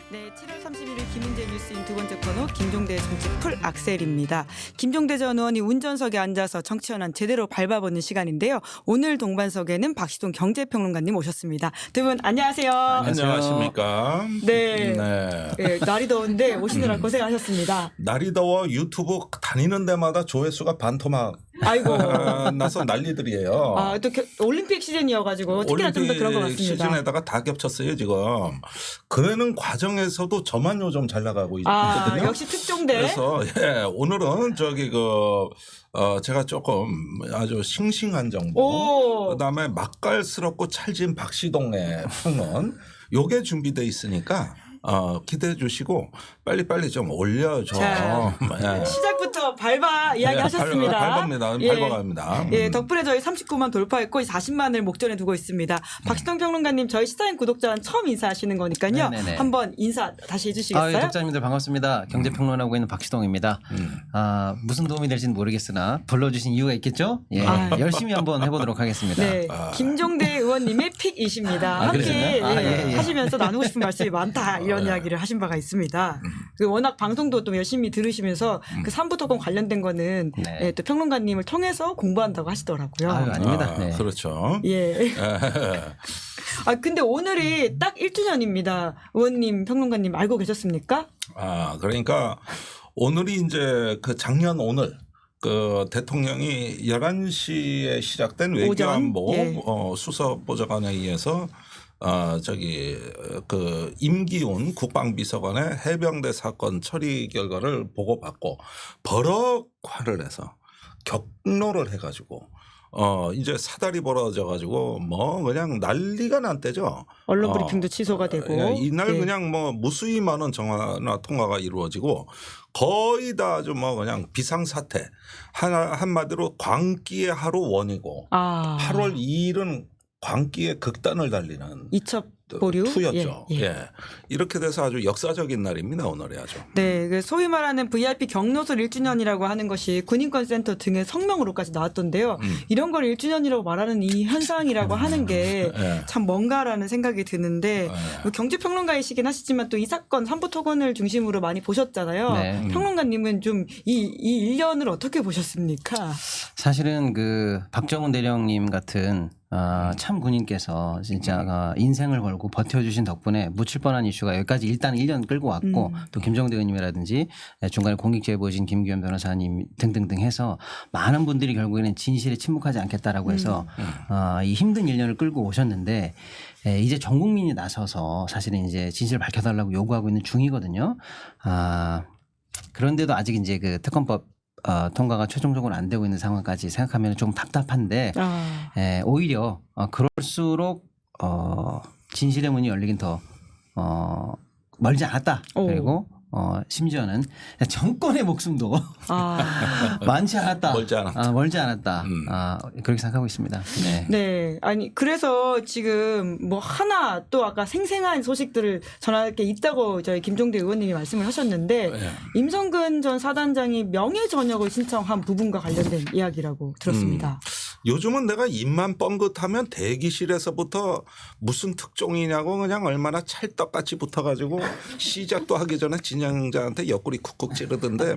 네, 7월 31일 김은재 뉴스인 두 번째 코너 김종대 정치 풀 악셀입니다. 김종대 전 의원이 운전석에 앉아서 정치 현안 제대로 밟아보는 시간인데요. 오늘 동반석에는 박시동 경제평론가님 오셨습니다. 두 분 안녕하세요. 안녕하십니까. 네. 네. 네, 날이 더운데 오시느라 고생하셨습니다. 날이 더워 유튜브 다니는 데마다 조회수가 반토막 아이고. 나서 난리들이에요. 아, 또 올림픽 시즌이어가지고 특히나 좀 더 그런 것 올림픽 같습니다. 시즌에다가 다 겹쳤어요 지금. 그러는 과정에서도 저만 요즘 잘 나가고 아, 있거든요. 역시 특종대. 그래서 오늘은 제가 조금 아주 싱싱한 정보, 오. 그다음에 맛깔스럽고 찰진 박시동의 평론 요게 준비돼 있으니까 기대해 주시고 빨리빨리 좀 올려줘. 자, 예. 시작부터 밟아 이야기하셨습니다. 밟아갑니다. 예. 밟아갑니다. 예, 덕분에 저희 39만 돌파했고 40만을 목전에 두고 있습니다. 박시동 평론가님 저희 시사인 구독자는 처음 인사하시는 거니까요. 네네네. 한번 인사 다시 해주시겠어요? 예, 독자님들 반갑습니다. 경제평론하고 있는 박시동입니다. 무슨 도움이 될지는 모르겠으나 불러주신 이유가 있겠죠? 예, 열심히 한번 해보도록 하겠습니다. 네, 김종대 의원님의 픽이십니다. 함께 그러시나요? 예, 하시면서 나누고 싶은 말씀이 많다 이런 이야기를 하신 바가 있습니다. 워낙 방송도 또 열심히 들으시면서 그 삼부토건 관련된 거는 네. 예, 또 평론가님을 통해서 공부한다고 하시더라고요. 아유, 아닙니다. 네. 그렇죠. 예. 아 근데 오늘이 딱 1주년입니다. 의원님, 평론가님 알고 계셨습니까? 그러니까 오늘이 이제 그 작년 오늘 그 대통령이 11시에 시작된 외교안보 예. 수석보좌관에 의해서 그 임기훈 국방비서관의 해병대 사건 처리 결과를 보고받고 버럭 화를 내서 격노를 해가지고 이제 사달이 벌어져 가지고 뭐 그냥 난리가 난 때죠. 언론 브리핑도 취소가 되고 이날 예. 그냥 뭐 무수히 많은 전화나 통화가 이루어지고 거의 다 아주 뭐 그냥 비상사태 한마디로 광기의 하루 원이고 8월 2일은 광기의 극단을 달리는 이첩 보류 투였죠. 예, 예. 예. 이렇게 돼서 아주 역사적인 날입니다. 오늘이 아주. 네, 그 소위 말하는 VIP 경로설 1주년이라고 하는 것이 군인권센터 등의 성명으로까지 나왔던데요. 이런 걸 1주년이라고 말하는 이 현상이라고 하는 게 참 예. 뭔가라는 생각이 드는데 뭐 경제평론가이시긴 하시지만 또 이 사건 삼부토건을 중심으로 많이 보셨잖아요. 네. 평론가님은 좀 이 1년을 어떻게 보셨습니까? 사실은 그 박정훈 대령님 같은 참 군인께서 진짜 인생을 걸고 버텨주신 덕분에 묻힐 뻔한 이슈가 여기까지 일단 1년 끌고 왔고 또 김종대 의원님이라든지 중간에 공익 제보진 김규현 변호사님 등등등 해서 많은 분들이 결국에는 진실에 침묵하지 않겠다라고 해서 이 힘든 1년을 끌고 오셨는데 이제 전 국민이 나서서 사실은 이제 진실을 밝혀달라고 요구하고 있는 중이거든요. 그런데도 아직 이제 그 특검법 통과가 최종적으로 안 되고 있는 상황까지 생각하면 조금 답답한데 오히려 그럴수록 진실의 문이 열리긴 더 멀지 않았다. 그리고 심지어는 정권의 목숨도 많지 않았다. 멀지 않았다. 그렇게 생각하고 있습니다. 네. 네. 아니, 그래서 지금 뭐 하나 또 아까 생생한 소식들을 전할 게 있다고 저희 김종대 의원님이 말씀을 하셨는데 임성근 전 사단장이 명예 전역을 신청한 부분과 관련된 이야기라고 들었습니다. 요즘은 내가 입만 뻥긋하면 대기실에서부터 무슨 특종이냐고 그냥 얼마나 찰떡같이 붙어가지고 시작도 하기 전에 진행자한테 옆구리 쿡쿡 찌르던데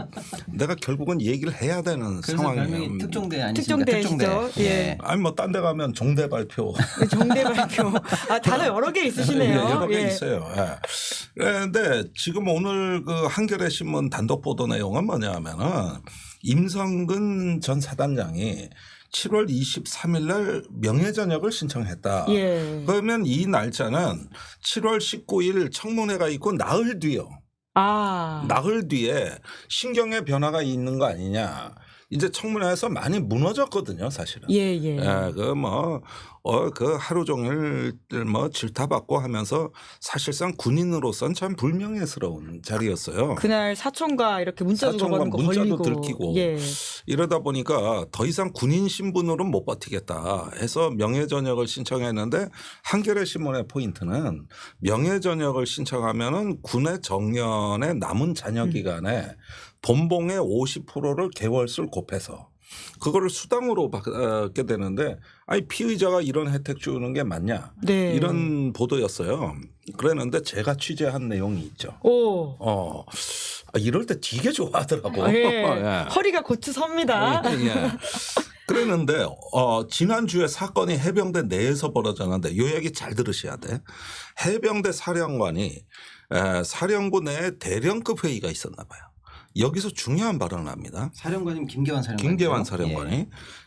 내가 결국은 얘기를 해야 되는 상황이에요. 특종대 아니십니까? 특종대시죠. 예. 아니 뭐 딴 데 가면 종대 발표. 종대 발표. 단어 여러 개 있으시네요. 여러 개 있어요. 그런데 지금 오늘 그 한겨레 신문 단독 보도 내용은 뭐냐면은 임성근 전 사단장이 7월 23일 날 명예전역을 신청했다. 예. 그러면 이 날짜는 7월 19일 청문회가 있고 나흘 뒤요. 나흘 뒤에 신경의 변화가 있는 거 아니냐. 이제 청문회에서 많이 무너졌거든요, 사실은. 예. 그 하루 종일 뭐 질타받고 하면서 사실상 군인으로서는 참 불명예스러운 자리였어요. 그날 사촌과 이렇게 문자도 사촌과 문자도 들키고 예. 이러다 보니까 더 이상 군인 신분으로는 못 버티겠다 해서 명예전역을 신청했는데 한겨레 신문의 포인트는 명예전역을 신청하면은 군의 정년의 남은 잔여 기간에 돈봉의 50%를 개월수를 곱해서 그거를 수당으로 받게 되는데 아니 피의자가 이런 혜택 주는 게 맞냐 네. 이런 보도였어요. 그랬는데 제가 취재한 내용이 있죠. 오. 이럴 때 되게 좋아하더라고. 예. 예. 허리가 고추 섭니다. 예. 그랬는데 지난주에 사건이 해병대 내에서 벌어졌는데 이 얘기 잘 들으셔야 돼. 해병대 사령관이 사령부 내에 대령급 회의가 있었나 봐요. 여기서 중요한 발언을 합니다. 사령관님 김계환 사령관. 김계환 사령관이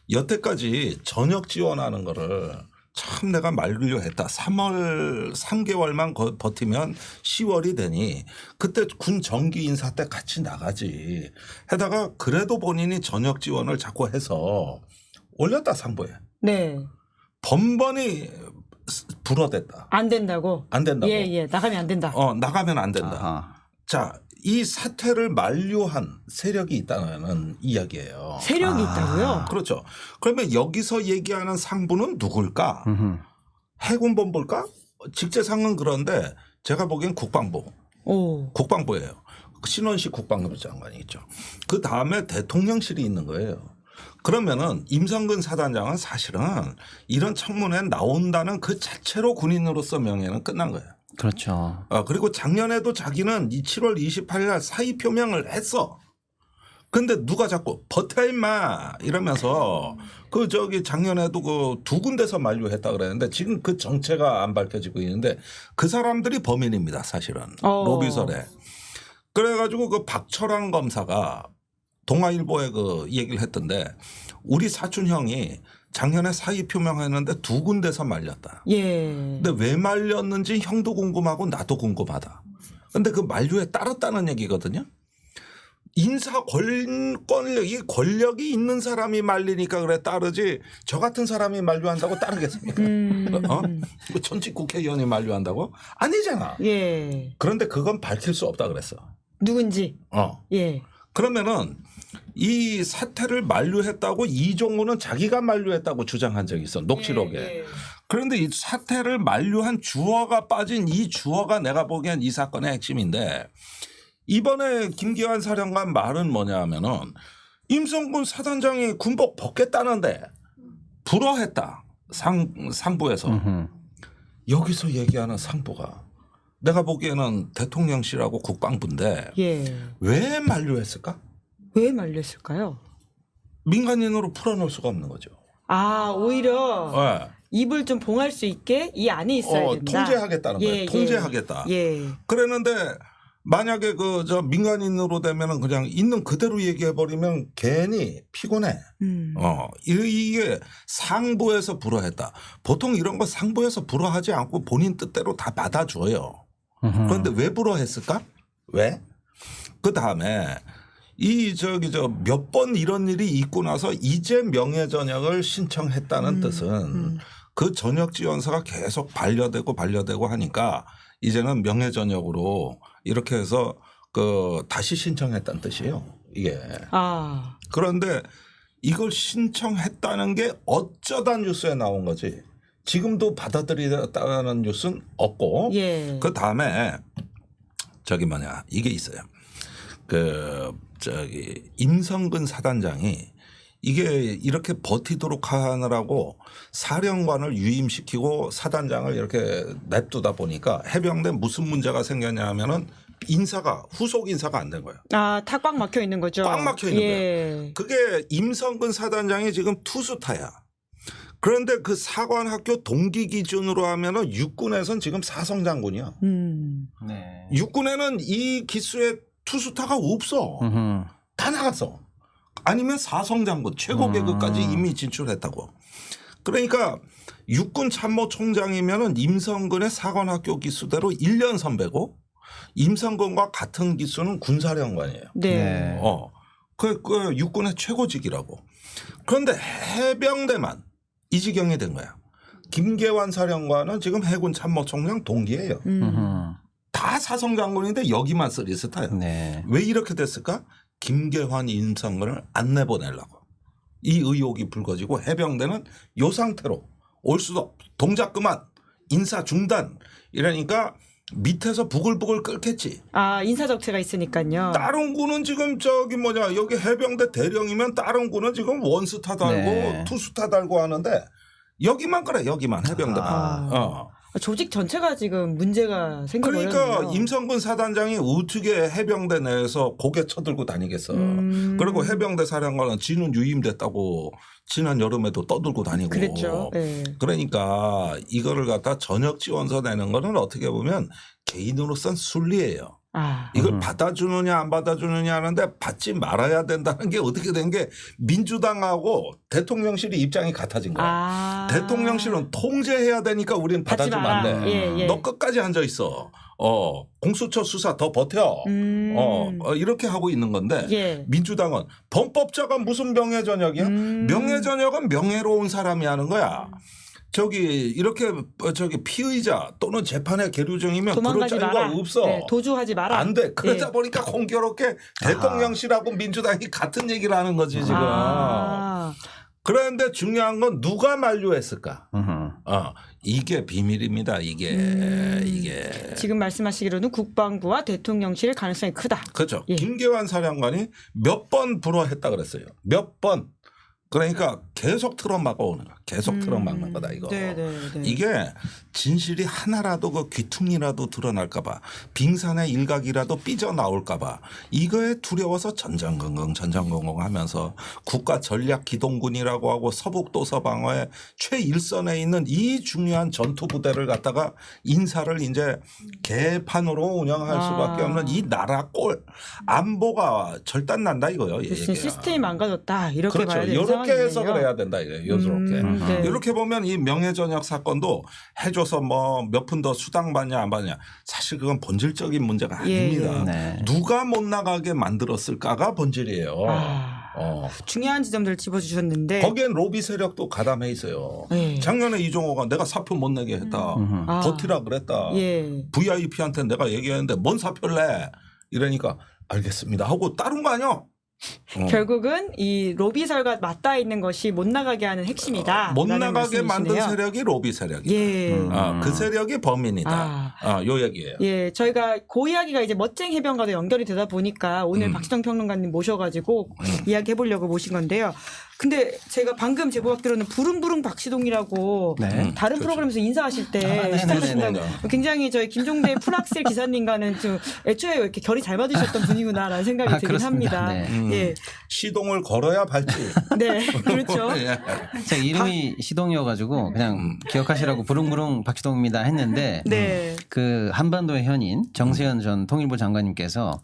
여태까지 전역 지원하는 거를 참 내가 만류했다. 3개월만 버티면 10월이 되니 그때 군 정기 인사 때 같이 나가지. 해다가 그래도 본인이 전역 지원을 자꾸 해서 올렸다 상부에. 네. 번번이 불어댔다. 안 된다고. 안 된다고. 예. 나가면 안 된다. 나가면 안 된다. 아하. 자, 이 사태를 만류한 세력이 있다는 이야기예요. 세력이 있다고요? 그렇죠. 그러면 여기서 얘기하는 상부는 누굴까? 해군본부일까? 직제상은 그런데 제가 보기엔 국방부. 오. 국방부예요. 신원식 국방부 장관이 있죠. 그 다음에 대통령실이 있는 거예요. 그러면은 임성근 사단장은 사실은 이런 청문회에 나온다는 그 자체로 군인으로서 명예는 끝난 거예요. 그렇죠. 그리고 작년에도 자기는 7월 28일 날 사의 표명을 했어. 근데 누가 자꾸 버텨 임마 이러면서 작년에도 그 두 군데서 만류했다 그랬는데 지금 그 정체가 안 밝혀지고 있는데 그 사람들이 범인입니다 사실은. 로비설에. 그래가지고 그 박철환 검사가 동아일보에 그 얘기를 했던데 우리 사촌 형이 작년에 사의 표명했는데 두 군데서 말렸다. 예. 근데 왜 말렸는지 형도 궁금하고 나도 궁금하다. 근데 그 만류에 따랐다는 얘기거든요. 인사 권력이 있는 사람이 말리니까 그래 따르지 저 같은 사람이 만류한다고 따르겠습니까? 그 전직 국회의원이 만류한다고? 아니잖아. 예. 그런데 그건 밝힐 수 없다 그랬어. 누군지. 예. 그러면은 이 사태를 만류했다고 이종우는 자기가 만류했다고 주장한 적이 있어. 녹취록에. 예. 그런데 이 사태를 만류한 주어가 빠진 이 주어가 내가 보기엔 이 사건의 핵심인데 이번에 김기환 사령관 말은 뭐냐 하면은 임성근 사단장이 군복 벗겠다는데 불허했다. 상부에서. 여기서 얘기하는 상부가 내가 보기에는 대통령실하고 국방부인데 예. 왜 만류했을까? 왜 말렸을까요? 민간인으로 풀어놓을 수가 없는 거죠. 오히려 네. 입을 좀 봉할 수 있게 이 안에 있어야 된다. 통제하겠다는 거예요. 통제하겠다. 예. 그랬는데 만약에 민간인으로 되면은 그냥 있는 그대로 얘기해 버리면 괜히 피곤해. 이게 상부에서 불허했다. 보통 이런 거 상부에서 불허하지 않고 본인 뜻대로 다 받아줘요. 그런데 왜 불허했을까? 왜? 그 다음에 몇 번 이런 일이 있고 나서 이제 명예전역을 신청했다는 뜻은 그 전역 지원서가 계속 반려되고 하니까 이제는 명예전역으로 이렇게 해서 다시 신청했다는 뜻이에요. 이게. 그런데 이걸 신청했다는 게 어쩌다 뉴스에 나온 거지. 지금도 받아들이다는 뉴스는 없고. 예. 그 다음에 이게 있어요. 임성근 사단장이 이게 이렇게 버티도록 하느라고 사령관을 유임시키고 사단장을 이렇게 냅두다 보니까 해병대 무슨 문제가 생겼냐 하면은 후속 인사가 안 된 거예요. 다 꽉 막혀 있는 거죠. 꽉 막혀 있는 예. 거예요. 그게 임성근 사단장이 지금 투수타야. 그런데 그 사관학교 동기 기준으로 하면은 육군에선 지금 사성장군이야. 네. 육군에는 이 기수의 투수타가 없어. 다 나갔어. 아니면 사성장군 최고 계급까지 이미 진출했다고. 그러니까 육군 참모총장이면은 임성근의 사관학교 기수대로 1년 선배고 임성근과 같은 기수는 군사령관이에요. 네. 그 육군의 최고직이라고. 그런데 해병대만 이 지경이 된 거야. 김계환 사령관은 지금 해군 참모총장 동기예요. 다 사성장군인데 여기만 쓰리스타야. 네. 왜 이렇게 됐을까? 김계환 임성근을 안 내보내려고. 이 의혹이 불거지고 해병대는 이 상태로 올 수도 동작 그만 인사 중단 이러니까 밑에서 부글부글 끓겠지. 인사 적체가 있으니까요. 다른 구는 지금 저기 뭐냐 여기 해병대 대령이면 다른 구는 지금 원스타 달고 네. 투스타 달고 하는데 여기만 그래 여기만 해병대만. 조직 전체가 지금 문제가 생겨버렸네요. 그러니까 임성근 사단장이 어떻게 해병대 내에서 고개 쳐들고 다니겠어. 그리고 해병대 사령관은 지는 유임됐다고 지난 여름에도 떠들고 다니고. 그랬죠. 네. 그러니까 이거를 갖다 전역 지원서 내는 거는 어떻게 보면 개인으로선 순리예요. 이걸 받아주느냐 안 받아주느냐 하는데 받지 말아야 된다는 게 어떻게 된 게 민주당하고 대통령실이 입장이 같아진 거야. 대통령실은 통제해야 되니까 우린 받아주면 안 돼. 예. 너 끝까지 앉아 있어. 공수처 수사 더 버텨. 이렇게 하고 있는 건데 예. 민주당은 범법자가 무슨 명예전역이야? 명예전역은 명예로운 사람이 하는 거야. 이렇게 피의자 또는 재판에 계류 중이면 그럴 도망가지 자유가 마라. 없어. 네, 도주하지 마라. 안 돼. 그러다 보니까 공교롭게 대통령실하고 민주당이 같은 얘기를 하는 거지 지금. 그런데 중요한 건 누가 만류했을까? 이게 비밀입니다. 이게. 지금 말씀하시기로는 국방부와 대통령실 가능성이 크다. 그렇죠. 예. 김계환 사령관이 몇 번 불허했다 그랬어요. 몇 번. 그러니까 계속 틀어막아 오는 거야. 계속 틀어막는 거다 이거. 네. 이게 진실이 하나라도 그 귀퉁이라도 드러날까 봐 빙산의 일각이라도 삐져나올까 봐 이거에 두려워서 전전긍긍 하면서 국가전략기동군이라고 하고 서북도서방어의 최일선에 있는 이 중요한 전투부대를 갖다가 인사를 이제 개판으로 운영할 수밖에 없는 이 나라 꼴 안보가 절단난다 이거예요. 그렇죠. 시스템이 망가졌다. 이렇게 그렇죠. 봐야 되는 이렇게 상황이네요. 해석을 해야 된다 이거예요. 요렇게. 네. 이렇게 보면 이 명예전역 사건도 해줘서 뭐 몇 푼 더 수당 받냐 안 받냐 사실 그건 본질적인 문제가 아닙니다. 네. 누가 못 나가게 만들었을까가 본질이에요. 중요한 지점들을 짚어주셨는데 거기엔 로비 세력도 가담해 있어요. 네. 작년에 이종호가 내가 사표 못 내게 했다. 버티라 그랬다. 예. VIP한테 내가 얘기했는데 뭔 사표를 내? 이러니까 알겠습니다 하고 따른 거 아니야? 결국은 이 로비설과 맞닿아 있는 것이 못 나가게 하는 핵심이다. 못 나가게 만든 세력이 로비 세력이다. 예. 그 세력이 범인이다. 요 얘기예요. 예, 저희가 그 이야기가 이제 멋쟁 해변과도 연결이 되다 보니까 오늘 박시정 평론가님 모셔가지고 이야기 해보려고 모신 건데요. 근데 제가 방금 제보가 들었는 부릉부릉 박시동이라고 다른 프로그램에서 인사하실 때 시작하신다고 굉장히 저희 김종대 풀악셀 기사님과는 좀 애초에 이렇게 결이 잘 맞으셨던 분이구나라는 생각이 들긴 그렇습니다. 합니다. 네. 예, 시동을 걸어야 밟지. 네, 그렇죠. 예. 제 이름이 시동이어가지고 그냥 기억하시라고 부릉부릉 박시동입니다 했는데 네. 그 한반도의 현인 정세현 전 통일부 장관님께서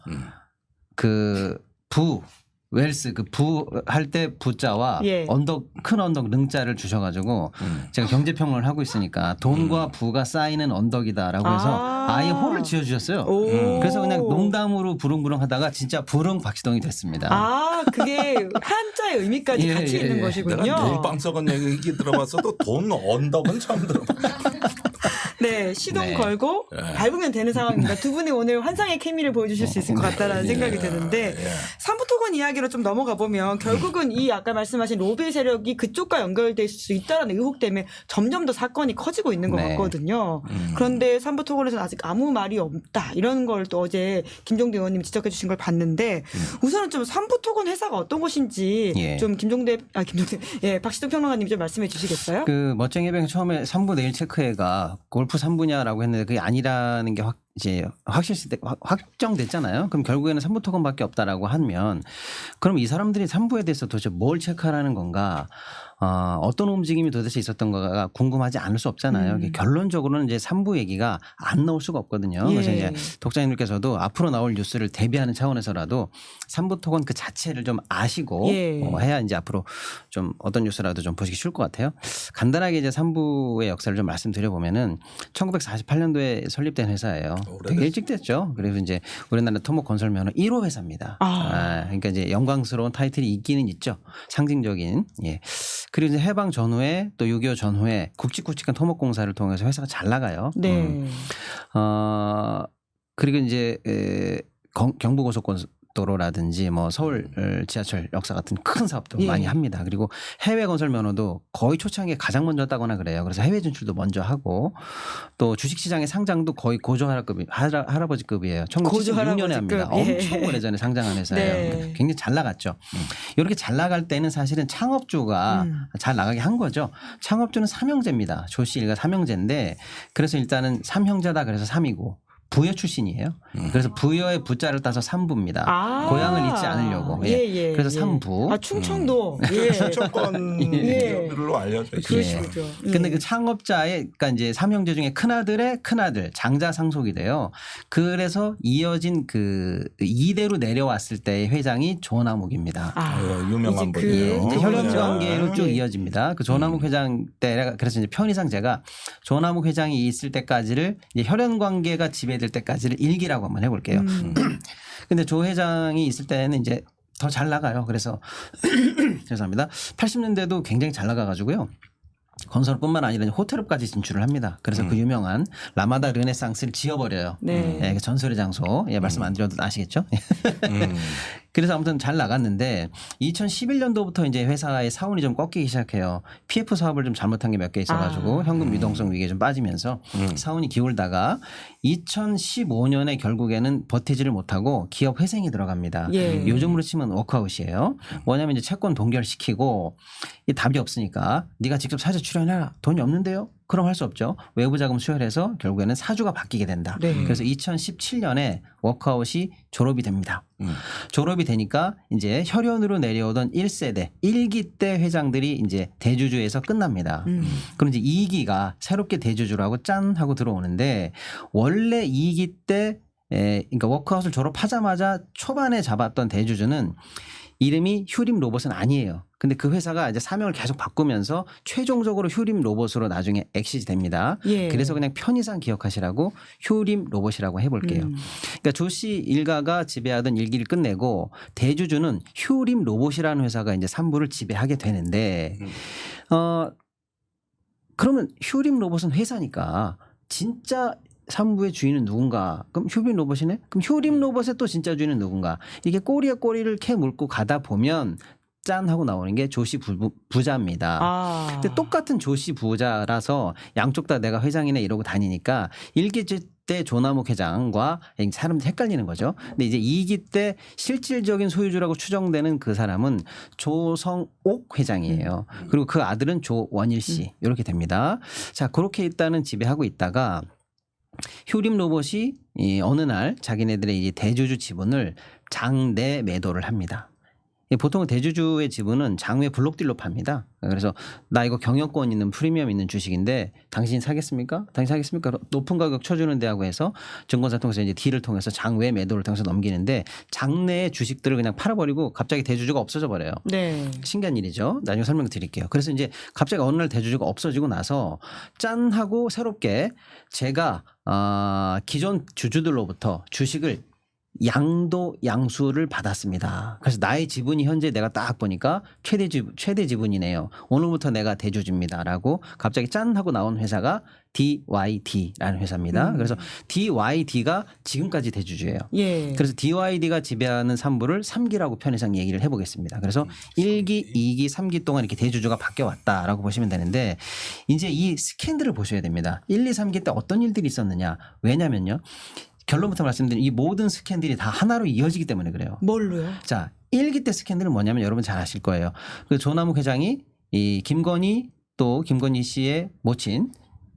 웰스 부 할 때 부자와 예. 큰 언덕 능자를 주셔가지고 제가 경제평론을 하고 있으니까 돈과 부가 쌓이는 언덕이다라고 해서 아예 호를 지어주셨어요. 그래서 그냥 농담으로 부릉부릉 하다가 진짜 부릉 박시동이 됐습니다. 그게 한자의 의미까지 예, 같이 예, 있는 예. 것이군요. 내가 돈빵 썩은 얘기 들어봤어도 돈 언덕은 처음 들어봐. 네, 시동 네. 걸고 밟으면 되는 상황입니다. 두 분이 오늘 환상의 케미를 보여주실 수 있을 것 같다라는 생각이 드는데 삼부토건 이야기로 좀 넘어가 보면 결국은 이 아까 말씀하신 로비 세력이 그쪽과 연결될 수 있다는 의혹 때문에 점점 더 사건이 커지고 있는 것 네. 같거든요. 그런데 삼부토건에서는 아직 아무 말이 없다 이런 걸 또 어제 김종대 의원님이 지적해 주신 걸 봤는데 우선은 좀 삼부토건 회사가 어떤 곳인지 좀 박시동 평론가님 좀 말씀해 주시겠어요? 그 멋쟁이 해병 처음에 3부 내일 체크회가 골프 3부냐라고 했는데 그게 아니라는 게 확정됐잖아요. 그럼 결국에는 3부 토건밖에 없다라고 하면 그럼 이 사람들이 3부에 대해서 도대체 뭘 체크하라는 건가? 어떤 움직임이 도대체 있었던가가 궁금하지 않을 수 없잖아요. 결론적으로는 이제 3부 얘기가 안 나올 수가 없거든요. 그래서 이제 독자님들께서도 앞으로 나올 뉴스를 대비하는 차원에서라도 3부 토건 그 자체를 좀 아시고 해야 이제 앞으로 좀 어떤 뉴스라도 좀 보시기 쉬울 것 같아요. 간단하게 이제 3부의 역사를 좀 말씀드려보면은 1948년도에 설립된 회사예요. 되게 일찍 됐죠. 그래서 이제 우리나라 토목 건설 면허 1호 회사입니다. 그러니까 이제 영광스러운 타이틀이 있기는 있죠. 상징적인. 예. 그리고 이제 해방 전후에 또 6.25 전후에 굵직굵직한 토목공사를 통해서 회사가 잘 나가요. 네. 그리고 이제 경부고속도로 고속도로라든지 뭐 서울 지하철 역사 같은 큰 사업도 예. 많이 합니다. 그리고 해외 건설 면허도 거의 초창기에 가장 먼저 따거나 그래요. 그래서 해외 진출도 먼저 하고 또 주식시장의 상장도 거의 고조 할아버지급이에요. 1976년에 합니다. 예. 엄청 오래전에 상장한 회사예요. 네. 굉장히 잘 나갔죠. 이렇게 잘 나갈 때는 사실은 창업주가 잘 나가게 한 거죠. 창업주는 삼형제입니다. 조씨 일가 삼형제인데 그래서 일단은 삼형제다 그래서 삼이고 부여 출신이에요. 그래서 부여의 부자를 따서 삼부입니다. 고향을 잊지 않으려고. 예. 그래서 삼부. 충청도. 예. 충청권으로 알려져 있어요. 그러시죠. 근데 그 창업자의 그러니까 이제 삼형제 중에 큰아들의 큰아들 장자 상속이 돼요. 그래서 이어진 그 이대로 내려왔을 때의 회장이 조남욱입니다. 유명한 이제 분이에요. 이제 혈연 관계로 쭉 예. 이어집니다. 그 조남욱 회장 때 그래서 이제 편의상 제가 조남욱 회장이 있을 때까지를 이제 혈연 관계가 지배될 때까지를 일기라고 한번 해볼게요. 근데 조 회장이 있을 때는 이제 더 잘 나가요. 그래서 죄송합니다. 80년대도 굉장히 잘 나가가지고요. 건설뿐만 아니라 호텔업까지 진출을 합니다. 그래서 그 유명한 라마다 르네상스를 지어버려요. 네. 예, 그 전설의 장소. 예, 말씀 안 드려도 아시겠죠? 그래서 아무튼 잘 나갔는데 2011년도부터 이제 회사의 사운이 좀 꺾이기 시작해요. PF 사업을 좀 잘못한 게 몇 개 있어가지고 현금 유동성 위기에 좀 빠지면서 사운이 기울다가 2015년에 결국에는 버티지를 못하고 기업 회생이 들어갑니다. 예. 요즘으로 치면 워크아웃이에요. 뭐냐면 이제 채권 동결시키고 이 답이 없으니까 네가 직접 사재 출연해라. 돈이 없는데요? 그럼 할 수 없죠. 외부 자금 수혈해서 결국에는 사주가 바뀌게 된다. 네. 그래서 2017년에 워크아웃이 졸업이 됩니다. 졸업이 되니까 이제 혈연으로 내려오던 1세대 1기 때 회장들이 이제 대주주에서 끝납니다. 그럼 이제 2기가 새롭게 대주주라고 짠 하고 들어오는데 원래 2기 때 그러니까 워크아웃을 졸업하자마자 초반에 잡았던 대주주는 이름이 휴림 로봇은 아니에요. 근데 그 회사가 이제 사명을 계속 바꾸면서 최종적으로 휴림 로봇으로 나중에 엑시즈 됩니다. 예. 그래서 그냥 편의상 기억하시라고 휴림 로봇이라고 해볼게요. 그러니까 조씨 일가가 지배하던 일기를 끝내고 대주주는 휴림 로봇이라는 회사가 이제 3부를 지배하게 되는데 그러면 휴림 로봇은 회사니까 진짜 3부의 주인은 누군가? 그럼 휴림 로봇이네? 그럼 휴림 로봇의 또 진짜 주인은 누군가? 이게 꼬리에 꼬리를 캐 물고 가다 보면 짠 하고 나오는 게 조씨 부자입니다. 근데 똑같은 조씨 부자라서 양쪽 다 내가 회장이네 이러고 다니니까 1기 때 조남욱 회장과 사람들이 헷갈리는 거죠. 근데 이제 2기 때 실질적인 소유주라고 추정되는 그 사람은 조성옥 회장이에요. 그리고 그 아들은 조원일 씨 이렇게 됩니다. 자, 그렇게 일단은 지배하고 있다가 휴림 로봇이 어느 날 자기네들의 이 대주주 지분을 장내 매도를 합니다. 보통 대주주의 지분은 장외 블록딜로 팝니다. 그래서 나 이거 경영권 있는 프리미엄 있는 주식인데 당신 사겠습니까? 당신 사겠습니까? 높은 가격 쳐주는 데하고 해서 증권사 통해서 이제 딜을 통해서 장외 매도를 통해서 넘기는데 장내의 주식들을 그냥 팔아버리고 갑자기 대주주가 없어져 버려요. 네. 신기한 일이죠. 나중에 설명드릴게요. 그래서 이제 갑자기 어느 날 대주주가 없어지고 나서 짠 하고 새롭게 제가 기존 주주들로부터 주식을 양도 양수를 받았습니다. 그래서 나의 지분이 현재 내가 딱 보니까 최대 지분이네요. 오늘부터 내가 대주주입니다라고 갑자기 짠 하고 나온 회사가 DYD라는 회사입니다. 그래서 DYD가 지금까지 대주주예요. 예. 그래서 DYD가 지배하는 3부를 3기라고 편의상 얘기를 해보겠습니다. 그래서 1기, 2기, 3기 동안 이렇게 대주주가 바뀌어왔다라고 보시면 되는데 이제 이 스캔들을 보셔야 됩니다. 1, 2, 3기 때 어떤 일들이 있었느냐. 왜냐면요. 결론부터 말씀드리면 이 모든 스캔들이 다 하나로 이어지기 때문에 그래요. 뭘로요? 자, 1기 때 스캔들은 뭐냐면 여러분 잘 아실 거예요. 그 조남욱 회장이 이 김건희 또 김건희 씨의 모친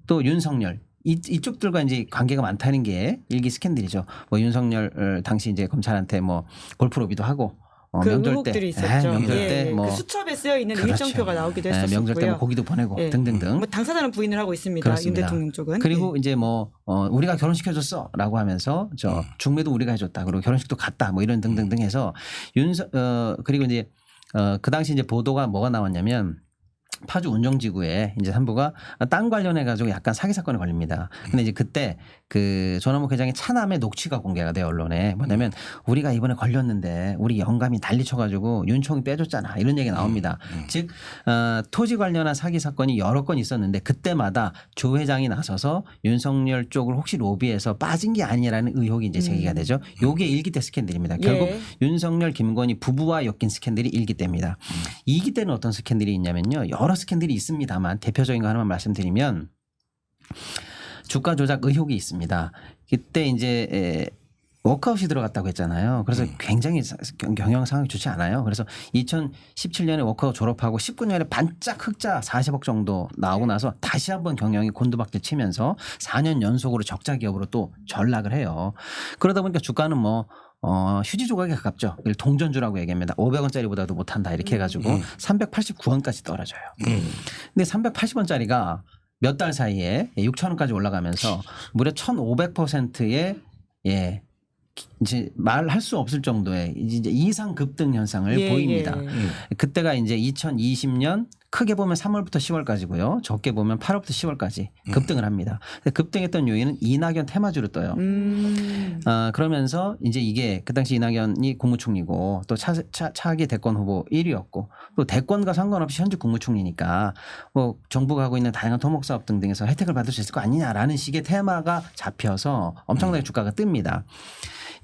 또 윤석열 이쪽들과 이제 관계가 많다는 게 1기 스캔들이죠. 뭐 윤석열 당시 이제 검찰한테 뭐 골프 로비도 하고 그 명절 때, 의혹들이 있었죠. 명절 예, 때 뭐 그 수첩에 쓰여 있는 그렇죠. 일정표가 나오기도 했었고요. 명절 때 뭐 고기도 보내고 예. 등등등. 뭐 당사자는 부인을 하고 있습니다. 그렇습니다. 윤 대통령 쪽은. 그리고 이제 뭐 우리가 결혼시켜줬어라고 하면서 저 중매도 우리가 해줬다. 그리고 결혼식도 갔다. 뭐 이런 등등등 해서 그리고 이제 그 당시 이제 보도가 뭐가 나왔냐면 파주 운정지구에 이제 산부가 땅 관련해 가지고 약간 사기 사건에 걸립니다. 근데 이제 그때 그 조남욱 회장의 차남의 녹취가 공개가 돼요, 언론에. 뭐냐면 우리가 이번에 걸렸는데 우리 영감이 난리 쳐가지고 윤총이 빼줬잖아, 이런 얘기 나옵니다. 즉 토지 관련한 사기 사건이 여러 건 있었는데 그때마다 조 회장이 나서서 윤석열 쪽을 혹시 로비해서 빠진 게 아니라는 의혹이 이제 제기가 되죠. 요게 1기 때 스캔들입니다. 결국 예. 윤석열 김건희 부부와 엮인 스캔들이 1기 때입니다. 2기 때는 어떤 스캔들이 있냐면요. 여러 스캔들이 있습니다만 대표적인 거 하나만 말씀드리면 주가 조작 의혹이 있습니다. 그때 이제 워크아웃이 들어갔다고 했잖아요. 그래서 굉장히 경영 상황이 좋지 않아요. 그래서 2017년에 워크아웃 졸업하고 19년에 반짝 흑자 40억 정도 나오고 나서 다시 한번 경영이 곤두박질 치면서 4년 연속으로 적자 기업으로 또 전락을 해요. 그러다 보니까 주가는 뭐 휴지 조각에 가깝죠. 이걸 동전주라고 얘기합니다. 500원짜리보다도 못한다 이렇게 해가지고 389원까지 떨어져요. 근데 380원짜리가 몇 달 사이에 6,000원까지 올라가면서 무려 1,500%의 이제 말할 수 없을 정도의 이제 이상 급등 현상을 예, 보입니다. 예. 그때가 이제 2020년 크게 보면 3월부터 10월까지고요. 적게 보면 8월부터 10월까지 급등을 합니다. 근데 급등했던 요인은 이낙연 테마주로 떠요. 그러면서 이제 이게 그 당시 이낙연이 국무총리고 또 차기 대권 후보 1위였고 또 대권과 상관없이 현직 국무총리니까 뭐 정부가 하고 있는 다양한 토목 사업 등등에서 혜택을 받을 수 있을 거 아니냐라는 식의 테마가 잡혀서 엄청나게 주가가 뜹니다.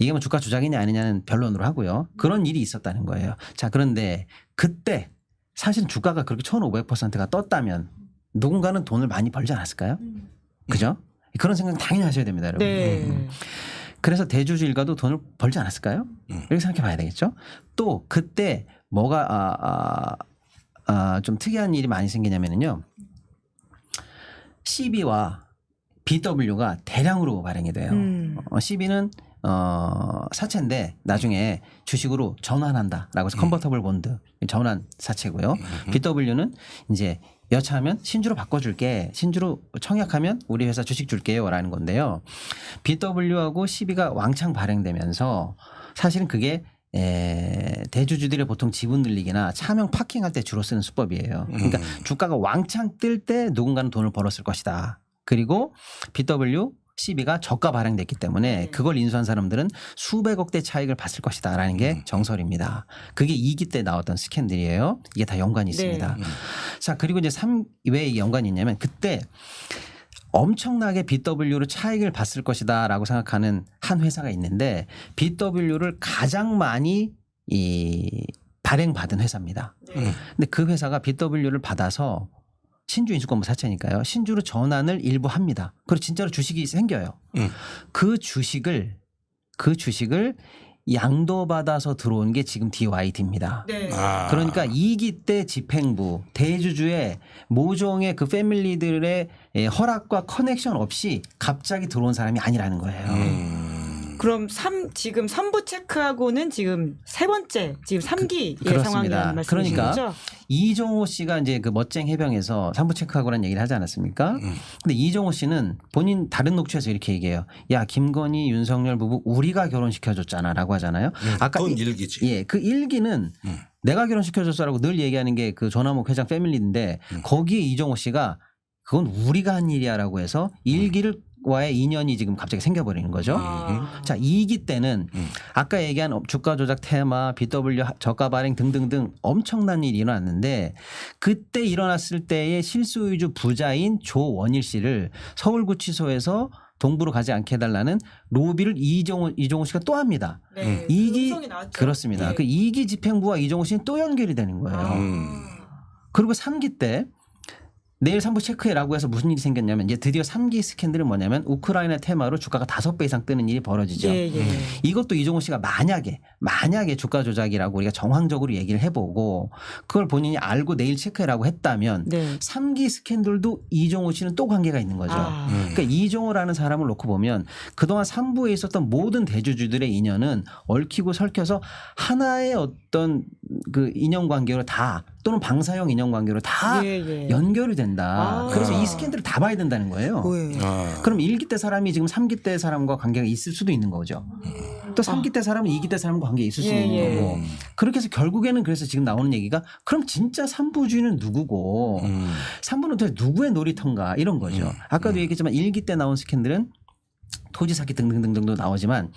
이게 뭐 주가 조작이냐 아니냐는 변론으로 하고요. 그런 일이 있었다는 거예요. 자, 그런데 그때 사실은 주가가 그렇게 1,500%가 떴다면 누군가는 돈을 많이 벌지 않았을까요? 그죠? 그런 생각 당연히 하셔야 됩니다, 여러분. 네. 그래서 대주주 일가도 돈을 벌지 않았을까요? 이렇게 생각해 봐야 되겠죠. 또 그때 뭐가 좀 특이한 일이 많이 생기냐면요. CB와 BW가 대량으로 발행이 돼요. CB는 사채인데 나중에 주식으로 전환한다라고 해서 컨버터블 본드 전환 사채고요. BW는 이제 여차하면 신주로 바꿔줄게. 신주로 청약하면 우리 회사 주식 줄게요라는 건데요. BW하고 CB가 왕창 발행되면서 사실은 그게 대주주들의 보통 지분 늘리기나 차명 파킹할 때 주로 쓰는 수법이에요. 그러니까 주가가 왕창 뜰 때 누군가는 돈을 벌었을 것이다. 그리고 BW CB가 저가 발행됐기 때문에 그걸 인수한 사람들은 수백억대 차익을 봤을 것이다라는 게 정설입니다. 그게 2기 때 나왔던 스캔들이에요. 이게 다 연관이 있습니다. 네. 자, 그리고 이제 3, 왜 이게 연관이 있냐면 그때 엄청나게 BW로 차익을 봤을 것이다라고 생각하는 한 회사가 있는데 BW를 가장 많이 발행받은 회사입니다. 근데 그 회사가 BW를 받아서 신주 인수권부 사채니까요. 신주로 전환을 일부 합니다. 그리고 진짜로 주식이 생겨요. 그 주식을 양도받아서 들어온 게 지금 DYD입니다. 네. 그러니까 2기 때 집행부, 대주주의 모종의 그 패밀리들의 허락과 커넥션 없이 갑자기 들어온 사람이 아니라는 거예요. 그럼 지금 3부 체크하고는 지금 세 번째 지금 3기 그렇습니다. 상황이라는 말씀이신 그러니까 거죠? 이종호 씨가 이제 그 멋쟁 해병에서 3부 체크하고라는 얘기를 하지 않았습니까? 근데 이종호 씨는 본인 다른 녹취에서 이렇게 얘기해요. 야, 김건희, 윤석열 부부 우리가 결혼시켜줬잖아라고 하잖아요. 아까 그건 일기지. 예, 그 일기는 내가 결혼시켜줬어라고 늘 얘기하는 게 그 조남욱 회장 패밀리인데 거기에 이종호 씨가 그건 우리가 한 일이야라고 해서 일기를 와의 인연이 지금 갑자기 생겨버리는 거죠. 자, 2기 때는 아까 얘기한 주가 조작 테마, BW 저가 발행 등등등 엄청난 일이 일어났는데 그때 일어났을 때의 실소유주 부자인 조원일 씨를 서울구치소에서 동부로 가지 않게 해달라는 로비를 이종호 씨가 또 합니다. 네. 그 2기 음성이 나왔죠. 그렇습니다. 네. 그 2기 집행부와 이종호 씨는 또 연결이 되는 거예요. 그리고 3기 때 내일 3부 체크해라고 해서 무슨 일이 생겼냐면 이제 드디어 3기 스캔들은 뭐냐면 우크라이나 테마로 주가가 5배 이상 뜨는 일이 벌어지죠. 예, 예. 이것도 이종호 씨가 만약에 주가 조작이라고 우리가 정황적으로 얘기를 해보고 그걸 본인이 알고 내일 체크해라고 했다면 네. 3기 스캔들도 이종호 씨는 또 관계가 있는 거죠. 그러니까 이종호라는 사람을 놓고 보면 그동안 3부에 있었던 모든 대주주들의 인연은 얽히고 설켜서 하나의 어떤 그 인연관계로 다 또는 방사형 인연관계로 다 연결이 된다. 아. 그래서 이 스캔들을 다 봐야 된다는 거예요. 그럼 1기 때 사람이 지금 3기 때 사람과 관계가 있을 수도 있는 거죠. 또 3기 때 사람은 2기 때 사람과 관계가 있을 수 있는 거고. 그렇게 해서 결국에는 그래서 지금 나오는 얘기가 그럼 진짜 삼부주의는 누구고 3부는 도대체 누구의 놀이터인가 이런 거죠. 아까도 얘기했지만 1기 때 나온 스캔들은 토지 사기 등등등등도 나오지만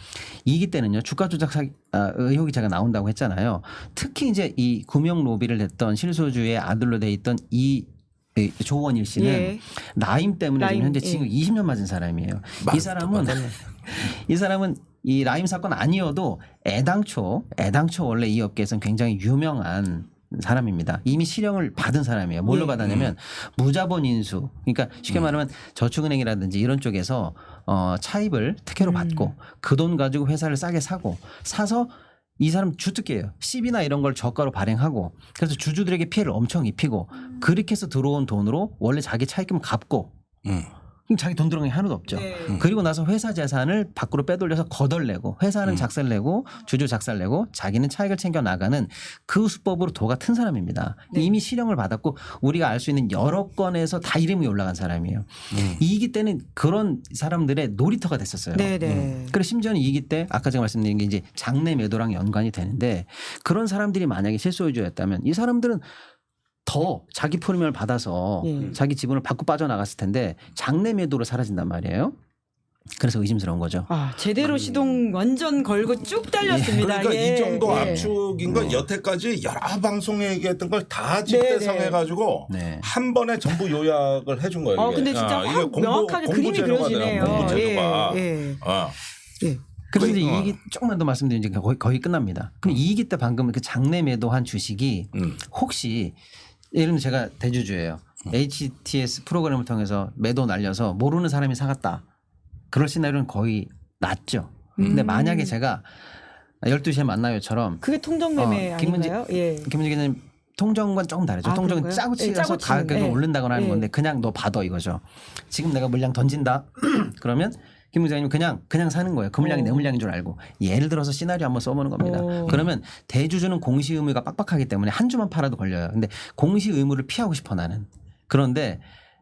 2기 때는요 주가 조작 사기, 의혹이 제가 나온다고 했잖아요. 특히 이제 이 금융 로비를 했던 실소주의 아들로 돼 있던 이 조원일 씨는 라임 때문에 지금 현재 징역 20년 맞은 사람이에요. 이 사람은 이 라임 사건 아니어도 애당초 원래 이 업계에서는 굉장히 유명한 사람입니다. 이미 실형을 받은 사람이에요. 뭘로 받았냐면 무자본 인수. 그러니까 쉽게 말하면 저축은행이라든지 이런 쪽에서 차입을 특혜로 받고 그 돈 가지고 회사를 싸게 사서 이 사람 주특기예요. 시비나 이런 걸 저가로 발행하고 그래서 주주들에게 피해를 엄청 입히고 그렇게 해서 들어온 돈으로 원래 자기 차입금을 갚고 그럼 자기 돈 들어간 게 하나도 없죠. 그리고 나서 회사 재산을 밖으로 빼돌려서 거덜내고 회사는 작살 내고 주주 작살 내고 자기는 차익을 챙겨 나가는 그 수법으로 도가 튼 사람입니다. 이미 실형을 받았고 우리가 알 수 있는 여러 건에서 다 이름이 올라간 사람이에요. 2기 때는 그런 사람들의 놀이터가 됐었어요. 그리고 심지어는 2기 때 아까 제가 말씀드린 게 이제 장내 매도랑 연관이 되는데 그런 사람들이 만약에 실소유주였다면 이 사람들은 더 자기 프리미엄을 받아서 자기 지분을 받고 빠져나갔을 텐데 장내 매도로 사라진단 말이에요. 그래서 의심스러운 거죠. 제대로 시동 완전 걸고 쭉 달렸습니다. 그러니까 이 정도 압축인 건 여태까지 여러 방송에 얘기했던 걸 다 집대성해가지고 한 번에 전부 요약을 해준 거예요. 이게. 근데 진짜 확 명확하게 그림이 그려지네요. 공부제도가. 그래서 이제 이 얘기 조금만 더 말씀드리면 이제 거의 끝납니다. 그럼 2기 때 방금 이렇게 장내 매도한 주식이 혹시 예를 들면 제가 대주주예요. HTS 프로그램을 통해서 매도 날려서 모르는 사람이 사갔다. 그럴 시나리오는 거의 낮죠. 근데 만약에 제가 12시에 만나요처럼 그게 통정매매 아닌가요? 김문재 기자님 통정과는 조금 다르죠. 통정은 그런가요? 짜고 치면서 가격을 올린다거나 하는 건데 그냥 너 받아 이거죠. 지금 내가 물량 던진다. 그러면 김 부장님 그냥 사는 거예요. 그 물량이 내 물량인 줄 알고. 예를 들어서 시나리오 한번 써보는 겁니다. 그러면 대주주는 공시 의무가 빡빡하기 때문에 한 주만 팔아도 걸려요. 근데 공시 의무를 피하고 싶어 나는. 그런데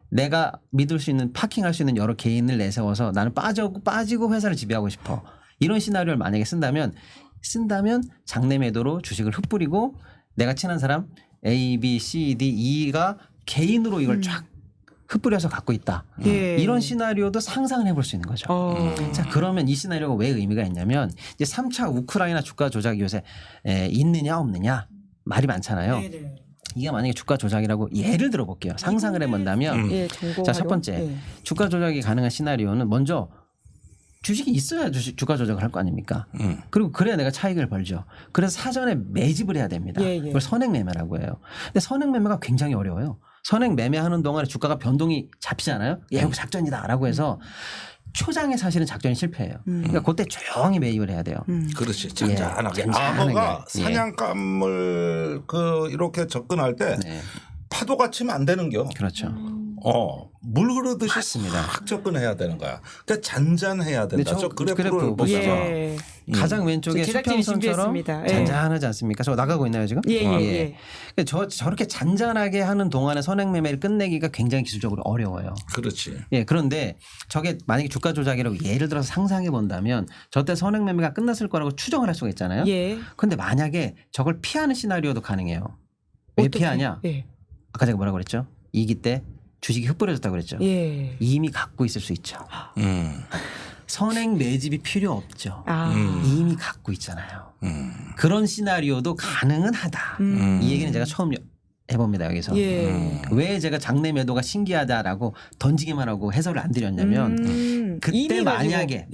내가 믿을 수 있는 파킹할 수 있는 여러 개인을 내세워서 나는 빠지고 회사를 지배하고 싶어. 이런 시나리오를 만약에 쓴다면 장내 매도로 주식을 흩뿌리고 내가 친한 사람 A, B, C, D, E가 개인으로 이걸 쫙 흩뿌려서 갖고 있다. 이런 시나리오도 상상을 해볼 수 있는 거죠. 자, 그러면 이 시나리오가 왜 의미가 있냐면 이제 3차 우크라이나 주가 조작이 요새 있느냐 없느냐 말이 많잖아요. 이게 만약에 주가 조작이라고 예를 들어 볼게요. 상상을 해본다면 자, 첫 번째 주가 조작이 가능한 시나리오는 먼저 주식이 있어야 주가 조작을 할 거 아닙니까? 그리고 그래야 내가 차익을 벌죠. 그래서 사전에 매집을 해야 됩니다. 그걸 선행매매라고 해요. 근데 선행매매가 굉장히 어려워요. 선행 매매하는 동안에 주가가 변동이 잡히잖아요. 예고 작전이다라고 해서 초장에 사실은 작전이 실패해요. 그러니까 그때 조용히 매입을 해야 돼요. 그렇지. 잔잔하게. 악어가 사냥감을 이렇게 접근할 때 파도가 치면 안 되는겨. 그렇죠. 물 흐르듯이 맞습니다. 싹 접근해야 되는 거야. 그러니까 잔잔해야 된다. 저 그래프를 보시죠. 가장 왼쪽에 수평선처럼 잔잔하지 않습니까? 저 나가고 있나요 지금? 그러니까 저렇게 잔잔하게 하는 동안에 선행매매를 끝내기가 굉장히 기술적으로 어려워요. 그렇지. 그런데 저게 만약에 주가 조작이라고 예를 들어서 상상해 본다면 저때 선행매매가 끝났을 거라고 추정을 할 수가 있잖아요. 그런데 만약에 저걸 피하는 시나리오도 가능해요. 왜 피하냐? 아까 제가 뭐라고 그랬죠? 2기 때 주식이 흩뿌려졌다고 그랬죠. 이미 갖고 있을 수 있죠. 선행 매집이 필요 없죠. 이미 갖고 있잖아요. 그런 시나리오도 가능은 하다. 이 얘기는 제가 처음 해봅니다. 여기서. 왜 제가 장내 매도가 신기하다라고 던지기만 하고 해설을 안 드렸냐면 그때 만약에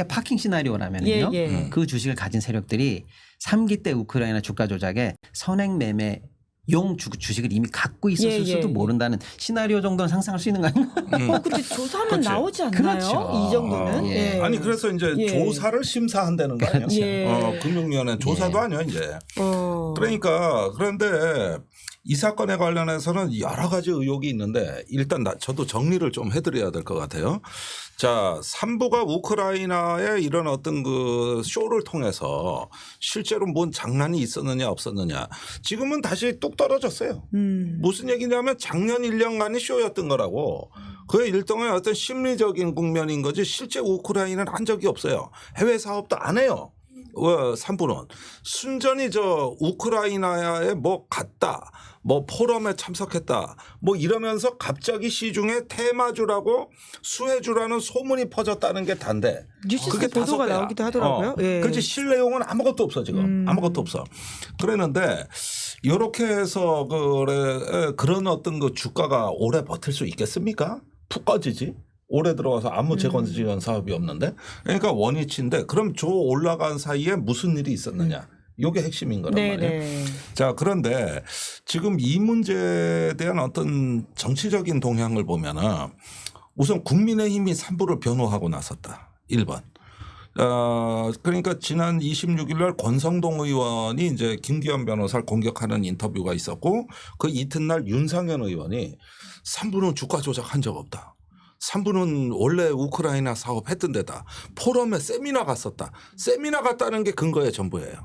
파킹 시나리오라면요. 그 주식을 가진 세력들이 3기 때 우크라이나 주가 조작에 선행 매매 용 주식을 이미 갖고 있었을 수도 모른다는 시나리오 정도는 상상할 수 있는 거 아닌가? 근데 조사는 나오지 않나요? 이 정도는? 아니 그래서 이제 조사를 심사한다는 거 아니야? 금융위원회 조사도 아니야 이제. 그러니까 그런데 이 사건에 관련해서는 여러 가지 의혹이 있는데 일단 저도 정리를 좀 해드려야 될 것 같아요. 자, 산부가 우크라이나의 이런 어떤 그 쇼를 통해서 실제로 뭔 장난이 있었느냐 없었느냐 지금은 다시 뚝 떨어졌어요. 무슨 얘기냐면 작년 1년간이 쇼였던 거라고. 그게 일종의 어떤 심리적인 국면인 거지 실제 우크라이나는 한 적이 없어요. 해외 사업도 안 해요. 산부는 순전히 저 우크라이나에 뭐 갔다 뭐 포럼에 참석했다 뭐 이러면서 갑자기 시중에 테마주라고 수혜주라는 소문이 퍼졌다는 게 단데 뉴스 그게 보도가 5배야. 나오기도 하더라고요. 예. 그렇지 실내용은 아무것도 없어 지금 아무것도 없어. 그랬는데 이렇게 해서 그런 어떤 그 주가가 오래 버틸 수 있겠습니까? 푹 꺼지지. 올해 들어와서 아무 재건 지원 사업이 없는데 그러니까 원위치인데 그럼 저 올라간 사이에 무슨 일이 있었느냐 이게 핵심인 거란 네, 말이에요. 네. 자 그런데 지금 이 문제에 대한 어떤 정치적인 동향을 보면은 우선 국민의힘이 산부를 변호하고 나섰다. 1번. 그러니까 지난 26일 날 권성동 의원이 이제 김기현 변호사를 공격하는 인터뷰가 있었고 그 이튿날 윤상현 의원이 산부는 주가 조작한 적 없다. 산부는 원래 우크라이나 사업 했던 데다 포럼에 세미나 갔었다. 세미나 갔다는 게 근거의 전부예요.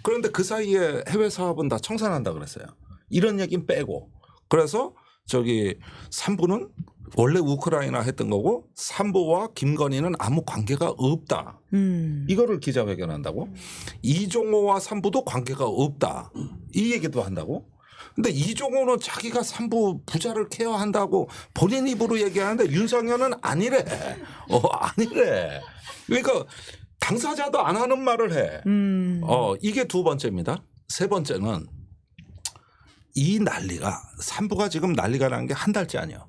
그런데 그 사이에 해외 사업은 다 청산한다 그랬어요. 이런 얘기는 빼고. 그래서 저기 산부는 원래 우크라이나 했던 거고 산부와 김건희는 아무 관계가 없다. 이거를 기자회견한다고. 이종호와 산부도 관계가 없다. 이 얘기도 한다고. 근데 이종호는 자기가 산부 부자를 케어한다고 본인 입으로 얘기하는데 윤상현은 아니래. 아니래. 그러니까 당사자도 안 하는 말을 해. 이게 두 번째입니다. 세 번째는 이 난리가 산부가 지금 난리가 난 게 한 달째 아니에요.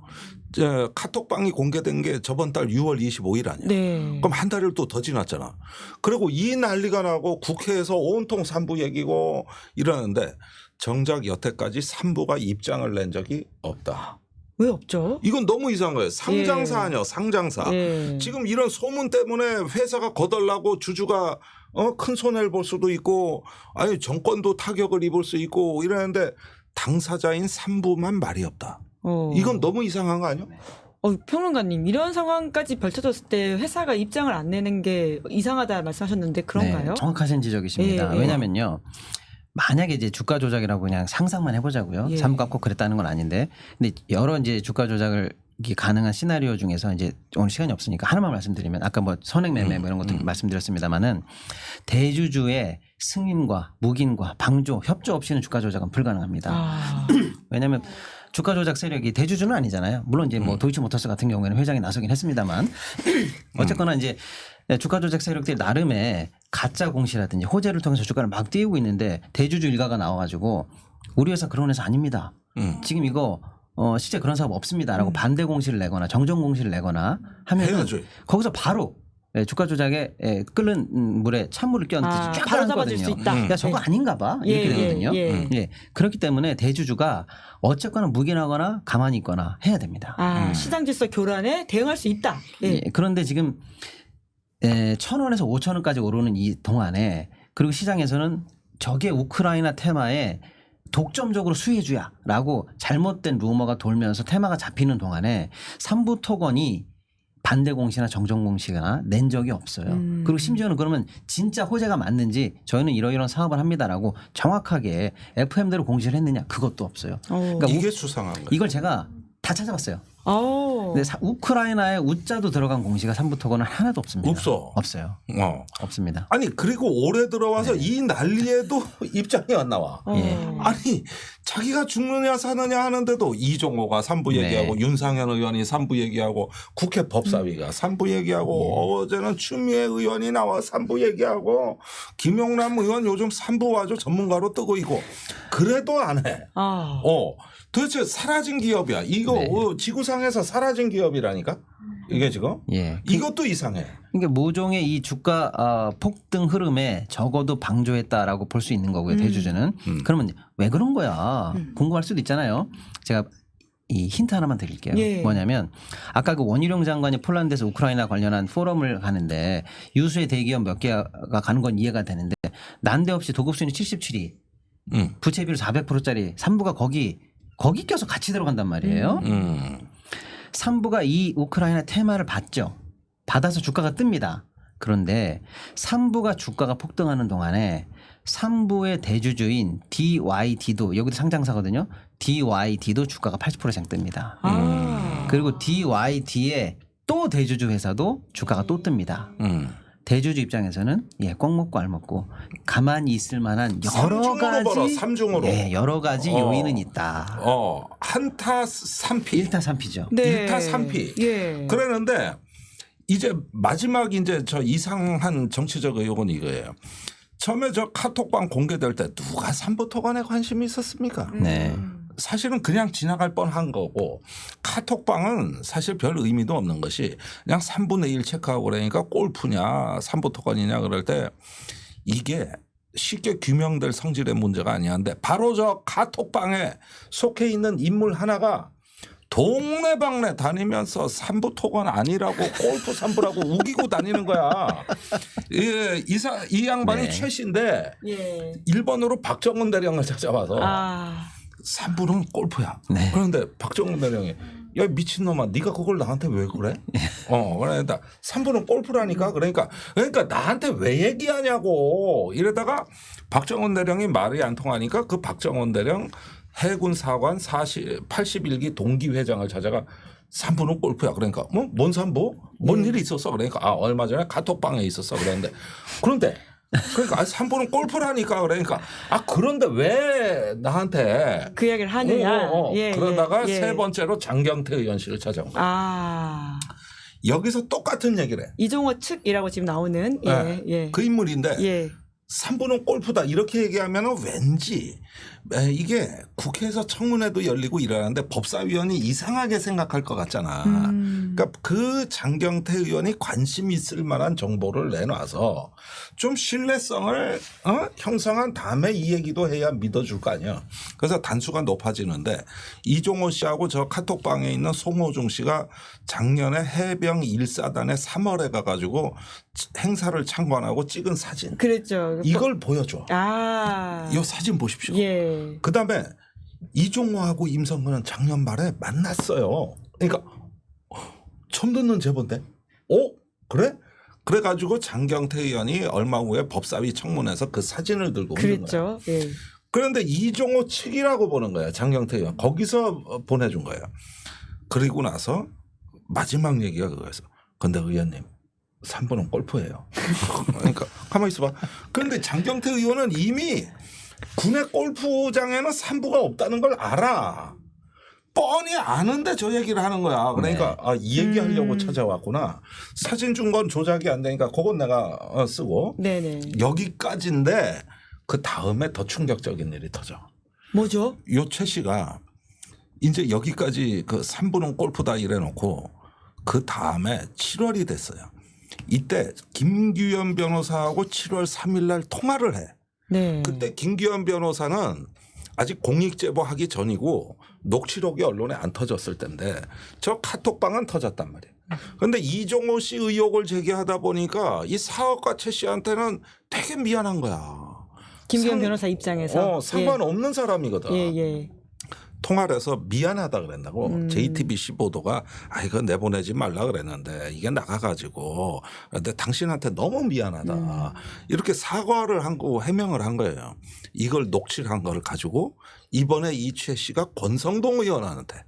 카톡방이 공개된 게 저번 달 6월 25일 아니에요. 네. 그럼 한 달을 또 더 지났잖아. 그리고 이 난리가 나고 국회에서 온통 산부 얘기고 이러는데 정작 여태까지 산부가 입장을 낸 적이 없다. 왜 없죠? 이건 너무 이상한 거예요. 상장사 예. 아니야 상장사. 예. 지금 이런 소문 때문에 회사가 거덜나고 주주가 큰 손해를 볼 수도 있고 아니 정권도 타격을 입을 수 있고 이러는데 당사자인 산부만 말이 없다. 이건 너무 이상한 거 아니에요? 평론가님 이런 상황까지 펼쳐졌을 때 회사가 입장을 안 내는 게 이상하다 말씀하셨는데 그런가요? 네, 정확하신 지적이십니다. 예, 예. 왜냐면요. 만약에 이제 주가 조작이라고 그냥 상상만 해보자고요. 예. 산부가 꼭 그랬다는 건 아닌데, 근데 여러 이제 주가 조작을 가능한 시나리오 중에서 이제 오늘 시간이 없으니까 하나만 말씀드리면 아까 뭐 선행매매 뭐 이런 것도 말씀드렸습니다만은 대주주의 승인과 묵인과 방조, 협조 없이는 주가 조작은 불가능합니다. 왜냐하면 주가 조작 세력이 대주주는 아니잖아요. 물론 이제 뭐 도이치모터스 같은 경우에는 회장이 나서긴 했습니다만 어쨌거나 이제 주가 조작 세력들이 나름의 가짜 공시라든지 호재를 통해서 주가를 막 띄우고 있는데 대주주 일가가 나와가지고 우리 회사 그런 회사 아닙니다. 지금 이거 실제 그런 사업 없습니다라고 반대 공시를 내거나 정정 공시를 내거나 하면 해야죠. 거기서 바로 주가 조작에 끓는 물에 찬물을 끼얹듯이 쫙 바로 잡아줄 수 하거든요. 있다. 야 저거 아닌가 봐 이렇게 되거든요. 예. 그렇기 때문에 대주주가 어쨌거나 묵인하거나 가만히 있거나 해야 됩니다. 시장 질서 교란에 대응할 수 있다. 예. 예, 그런데 지금 1,000원에서 5,000원까지 오르는 이 동안에 그리고 시장에서는 저게 우크라이나 테마에 독점적으로 수혜주야라고 잘못된 루머가 돌면서 테마가 잡히는 동안에 산부토건이 반대 공시나 정정 공시나 낸 적이 없어요. 그리고 심지어는 그러면 진짜 호재가 맞는지 저희는 이러이러한 사업을 합니다라고 정확하게 FM대로 공시를 했느냐 그것도 없어요. 그러니까 이게 수상한 거예요. 이걸 제가 다 찾아봤어요. 근데 우크라이나에 우자도 들어간 공시가 산부토건은 하나도 없습니다. 없어요. 없습니다. 아니 그리고 올해 들어와서 이 난리에도 입장이 안 나와. 아니 자기가 죽느냐 사느냐 하는데도 이종호가 산부 얘기하고 윤상현 의원이 산부 얘기하고 국회 법사위가 산부 얘기하고 어제는 추미애 의원이 나와 산부 얘기하고 김용남 의원 요즘 산부 아주 전문가로 뜨고 있고 그래도 안 해. 도대체 사라진 기업이야. 이거 지구상에서 사라진 기업이라니까 이게 지금. 이것도 이상해. 그러니까 모종의 이 주가 폭등 흐름에 적어도 방조했다라고 볼 수 있는 거고요. 대주주는. 그러면 왜 그런 거야? 궁금할 수도 있잖아요. 제가 이 힌트 하나만 드릴게요. 뭐냐면 아까 그 원희룡 장관이 폴란드에서 우크라이나 관련한 포럼을 가는데 유수의 대기업 몇 개가 가는 건 이해가 되는데 난데없이 도급순위 77위 부채 비율 400%짜리 3부가 거기 껴서 같이 들어간단 말이에요. 3부가 이 우크라이나 테마를 받죠. 받아서 주가가 뜹니다. 그런데 3부가 주가가 폭등하는 동안에 3부의 대주주인 DYD도 여기도 상장사거든요. DYD도 주가가 80% 이상 뜹니다. 그리고 DYD의 또 대주주 회사도 주가가 또 ጥ니다. 대주주 입장에서는 꼭 먹고 알 먹고 가만히 있을 만한 여러 가지 삼중으로 여러 가지 요인은 있다. 한타 3피. 1타 3피죠. 네. 1타 3피. 예. 그러는데 이제 마지막 이제 저 이상한 정치적 의혹은 이거예요. 처음에 저 카톡방 공개될 때 누가 삼부토건에 관심이 있었습니까? 네. 사실은 그냥 지나갈 뻔한 거고 카톡방은 사실 별 의미도 없는 것이 그냥 3분의 1 체크하고 그러니까 골프냐 삼부토건이냐 그럴 때 이게 쉽게 규명될 성질의 문제가 아니었는데 바로 저 카톡방에 속해 있는 인물 하나가 동네방네 다니면서 삼부토건 아니라고 골프 삼부라고 우기고 다니는 거야. 이 양반이 네. 최 씨인데 예. 일본으로 박정훈 대령을 찾아와서 삼부는 골프야. 네. 그런데 박정훈 대령이 야 미친놈아 네가 그걸 나한테 왜 그래? 그러니까 삼부는 골프라니까 그러니까 나한테 왜 얘기하냐고 이러다가 박정훈 대령이 말이 안 통하니까 그 박정훈 대령 해군 사관 81기 동기회장을 찾아가 삼부는 골프야. 그러니까 뭔 삼부? 뭔 일이 있었어? 그러니까 얼마 전에 카톡방에 있었어. 그런데 그러니까 삼부는 골프라니까 그러니까 그런데 왜 나한테 그 이야기를 하느냐. 그러다가 세 번째로 장경태 의원실을 찾아온 거야. 여기서 똑같은 얘기를 해. 이종호 측이라고 지금 나오는 그 인물인데 삼부는 골프다 이렇게 얘기하면 왠지 이게 국회에서 청문회도 열리고 이러는데 법사위원이 이상하게 생각할 것 같잖아. 그러니까 그 장경태 의원이 관심 있을 만한 정보를 내놔서 좀 신뢰성을 형성한 다음에 이 얘기도 해야 믿어줄 거 아니야. 그래서 단수가 높아지는데 이종호 씨하고 저 카톡방에 있는 송호중 씨가 작년에 해병 1사단에 3월에 가가지고 행사를 참관하고 찍은 사진. 그랬죠. 이걸 보여줘. 이 사진 보십시오. 그다음에 이종호하고 임성근은 작년 말에 만났어요. 그러니까 처음 듣는 제보인데. 그래? 그래가지고 장경태 의원이 얼마 후에 법사위 청문회에서 그 사진을 들고 오는 거예요. 그런데 이종호 측이라고 보는 거예요. 장경태 의원. 거기서 보내준 거예요. 그리고 나서 마지막 얘기가 그거였어. 근데 의원님. 3번은 골프예요. 그러니까 가만히 있어봐. 그런데 장경태 의원은 이미 군의 골프장에는 3부가 없다는 걸 알아. 뻔히 아는데 저 얘기를 하는 거야. 그러니까 이 얘기하려고 찾아왔구나. 사진 준 건 조작이 안 되니까 그건 내가 쓰고. 여기까지인데 그 다음에 더 충격적인 일이 터져. 뭐죠? 요 최 씨가 이제 여기까지 그 3부는 골프다 이래놓고 그 다음에 7월이 됐어요. 이때 김규현 변호사하고 7월 3일 날 통화를 해. 그때 김규현 변호사는 아직 공익제보하기 전이고 녹취록이 언론에 안 터졌을 때인데 저 카톡방은 터졌단 말이에요. 그런데 이종호 씨 의혹을 제기하다 보니까 이 사업가 최 씨한테는 되게 미안한 거야. 김규현 변호사 입장에서. 상관없는 사람이거든. 통화를 해서 미안하다 그랬다고 JTBC 보도가 이거 내보내지 말라 그랬는데 이게 나가가지고 근데 당신한테 너무 미안하다 이렇게 사과를 한 거 해명을 한 거예요. 이걸 녹취를 한 걸 가지고 이번에 이 최 씨가 권성동 의원한테.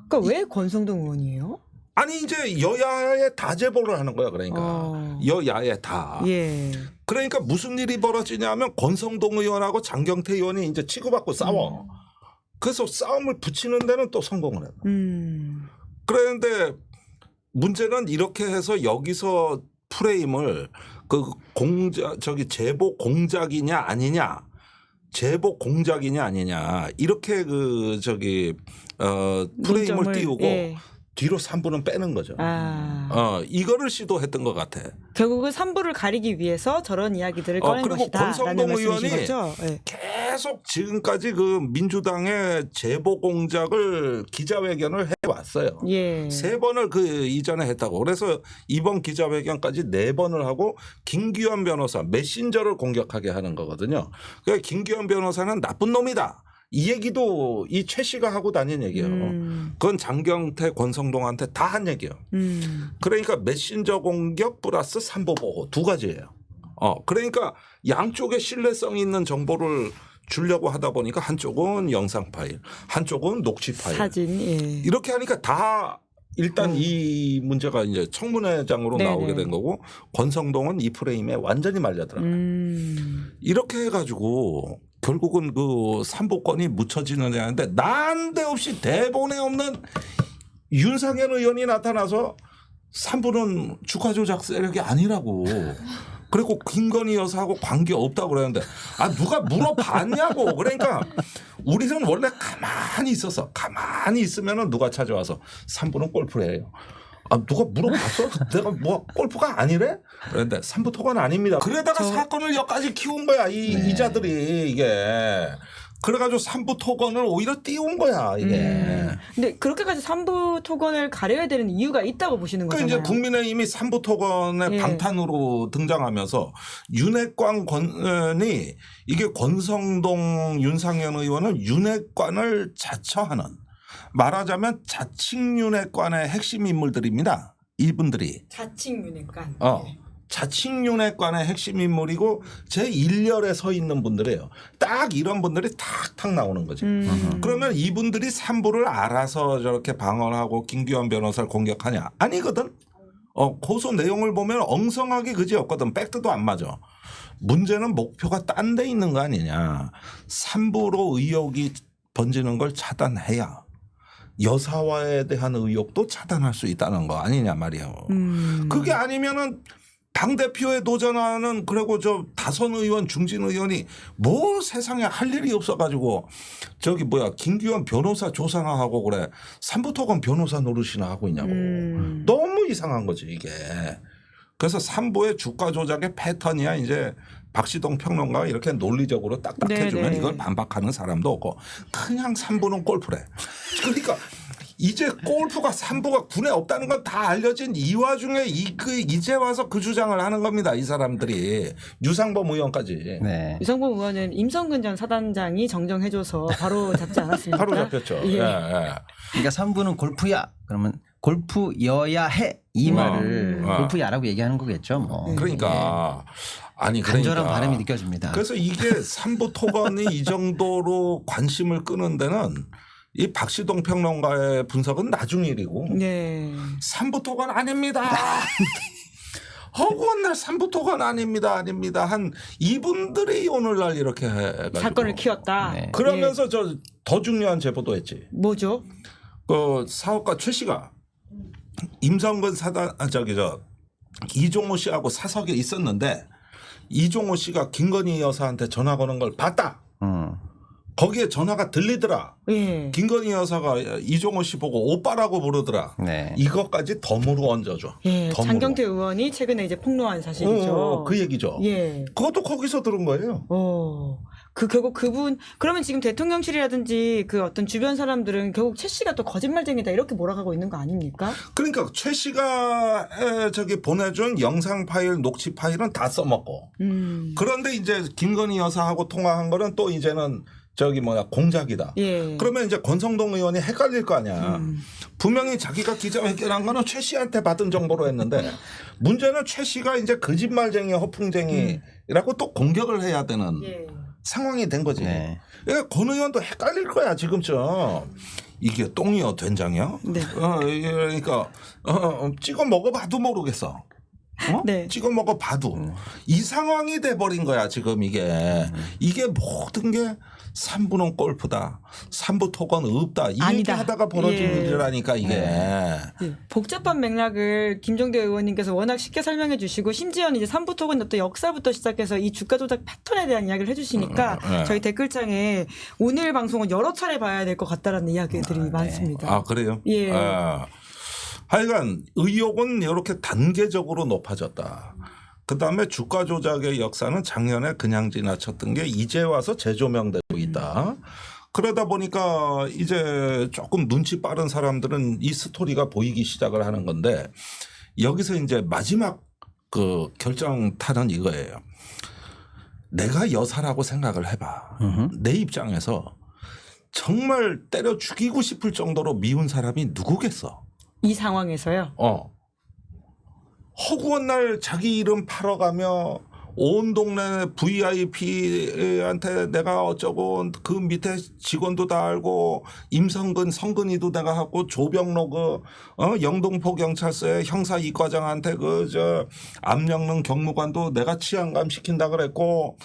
그러니까 왜 권성동 의원이에요? 아니 이제 여야에 다 제보를 하는 거야. 그러니까 여야에 다. 그러니까 무슨 일이 벌어지냐면 권성동 의원하고 장경태 의원이 이제 치고받고 싸워. 그래서 싸움을 붙이는 데는 또 성공을 해요. 그런데 문제는 이렇게 해서 여기서 프레임을 그 제보 공작이냐 아니냐, 제보 공작이냐 아니냐 이렇게 프레임을 띄우고 뒤로 3부는 빼는 거죠. 이거를 시도했던 것 같아. 결국은 3부를 가리기 위해서 저런 이야기들을 꺼낸 그리고 것이다라는 권성동 말씀이신 의원이 거죠? 네. 계속 지금까지 그 민주당의 제보 공작을 기자회견을 해왔어요. 예. 3번을 그 이전에 했다고. 그래서 이번 기자회견까지 4번을 하고 김기현 변호사 메신저를 공격하게 하는 거거든요. 그러니까 김기현 변호사는 나쁜 놈이다. 이 얘기도 이 최 씨가 하고 다닌 얘기예요. 그건 장경태, 권성동한테 다 한 얘기예요. 그러니까 메신저 공격 플러스 3보 보호 2가지예요. 그러니까 양쪽에 신뢰성 있는 정보를 주려고 하다 보니까 한쪽은 영상 파일, 한쪽은 녹취 파일. 사진. 예. 이렇게 하니까 다 일단 이 문제가 이제 청문회장으로 네네. 나오게 된 거고 권성동은 이 프레임에 완전히 말려들어요. 이렇게 해가지고 결국은 그 3보권이 묻혀지는 애인데 난데없이 대본에 없는 윤상현 의원이 나타나서 3부는 주가 조작 세력이 아니라고. 그리고 김건희 여사하고 관계 없다고 그러는데 누가 물어봤냐고. 그러니까 우리는 원래 가만히 있어서 가만히 있으면은 누가 찾아와서 3부는 골프래요. 누가 물어봤어? 내가 뭐 골프가 아니래? 그런데 3부 토건 아닙니다. 그러다가 사건을 여기까지 키운 거야. 이자들이 이게. 그래가지고 3부 토건을 오히려 띄운 거야 이게. 근데 그렇게까지 3부 토건을 가려야 되는 이유가 있다고 보시는 그러니까 거잖아요. 이제 국민의힘이 3부 토건의 예. 방탄으로 등장하면서 윤핵관 권이 이게 권성동 윤상현 의원은 윤핵관을 자처하는 말하자면 자칭윤핵관의 핵심 인물들입니다. 이분들이. 자칭윤핵관. 자칭윤핵관의 핵심 인물이고 제1열에 서 있는 분들이에요. 딱 이런 분들이 탁탁 나오는 거죠. 그러면 이분들이 3부를 알아서 저렇게 방어하고 김기현 변호사를 공격하냐? 아니거든. 고소 내용을 보면 엉성하게 그지 없거든. 팩트도 안 맞아. 문제는 목표가 딴 데 있는 거 아니냐. 3부로 의혹이 번지는 걸 차단해야 여사와에 대한 의혹도 차단할 수 있다는 거 아니냐 말이에요. 그게 아니면은 당대표에 도전하는 그리고 저 다선 의원 중진 의원이 뭐 세상에 할 일이 없어가지고 저기 김기현 변호사 조사하고 그래. 3부 토건 변호사 노릇이나 하고 있냐고. 너무 이상한 거지 이게. 그래서 3부의 주가 조작의 패턴이야 이제 박시동 평론가가 이렇게 논리적으로 딱딱해주면 네네. 이걸 반박하는 사람도 없고 그냥 3부는 골프래. 그러니까 이제 골프가 3부가 군에 없다는 건 다 알려진 이 와중에 이제 와서 그 주장을 하는 겁니다. 이 사람들이. 유상범 의원까지. 네. 유상범 의원은 임성근 전 사단장이 정정해줘서 바로 잡지 않았습니까? 바로 잡혔죠. 예. 그러니까 3부는 골프야. 그러면 골프여야 해. 이 말을 골프야라고 얘기하는 거겠죠. 뭐. 그러니까 간절한 바람이 느껴집니다. 그래서 이게 3부 토건이 이 정도로 관심을 끄는 데는 이 박시동 평론가의 분석은 나중 일이고 네. 3부 토건 아닙니다. 허구한 날 3부 토건 아닙니다. 한 이분들이 오늘날 이렇게 해가지고 사건을 키웠다. 네. 그러면서 저 더 중요한 제보도 했지. 뭐죠? 그 사업가 최 씨가 임성근 사단 이종호 씨하고 사석에 있었는데 이종호 씨가 김건희 여사한테 전화 거는 걸 봤다. 거기에 전화가 들리더라. 예. 김건희 여사가 이종호 씨 보고 오빠라고 부르더라. 네. 이것까지 덤으로 얹어줘. 예. 덤으로. 장경태 의원이 최근에 이제 폭로한 사실이죠. 그 얘기죠. 예. 그것도 거기서 들은 거예요. 결국 그분 그러면 지금 대통령실이라든지 그 어떤 주변 사람들은 결국 최 씨가 또 거짓말쟁이다 이렇게 몰아가고 있는 거 아닙니까? 그러니까 최 씨가 보내준 영상 파일, 녹취 파일은 다 써먹고. 그런데 이제 김건희 여사하고 통화한 거는 또 이제는 공작이다. 예. 그러면 이제 권성동 의원이 헷갈릴 거 아니야. 분명히 자기가 기자회견한 거는 최 씨한테 받은 정보로 했는데 문제는 최 씨가 이제 거짓말쟁이, 허풍쟁이라고 또 공격을 해야 되는 예. 상황이 된 거지. 네. 그러니까 권 의원도 헷갈릴 거야 지금쯤. 이게 똥이요 된장이요? 네. 그러니까 찍어 먹어봐도 모르겠어. 네. 찍어 먹어봐도 이 상황이 돼버린 거야 지금 이게. 이게 모든 게 3부는 골프다. 3부 토건 없다. 이 아니다. 얘기하다가 벌어진 예. 일이라니까 이게. 예. 복잡한 맥락을 김종대 의원님께서 워낙 쉽게 설명해 주시고 심지어는 이제 3부 토건 어떤 역사부터 시작해서 이 주가 조작 패턴에 대한 이야기를 해 주시니까 저희 댓글창에 오늘 방송은 여러 차례 봐야 될 것 같다라는 이야기들이 많습니다. 그래요? 예. 하여간 의혹은 이렇게 단계적으로 높아졌다. 그다음에 주가 조작의 역사는 작년에 그냥 지나쳤던 게 이제 와서 재조명되고 있다. 그러다 보니까 이제 조금 눈치 빠른 사람들은 이 스토리가 보이기 시작을 하는 건데 여기서 이제 마지막 그 결정타는 이거예요. 내가 여사라고 생각을 해봐. 내 입장에서 정말 때려 죽이고 싶을 정도로 미운 사람이 누구겠어? 이 상황에서요. 허구한 날 자기 이름 팔아가며 온 동네 VIP한테 내가 어쩌고 그 밑에 직원도 다 알고 임성근 성근이도 내가 하고 조병로 영등포 경찰서의 형사 이과장한테 압력능 경무관도 내가 치안감 시킨다 그랬고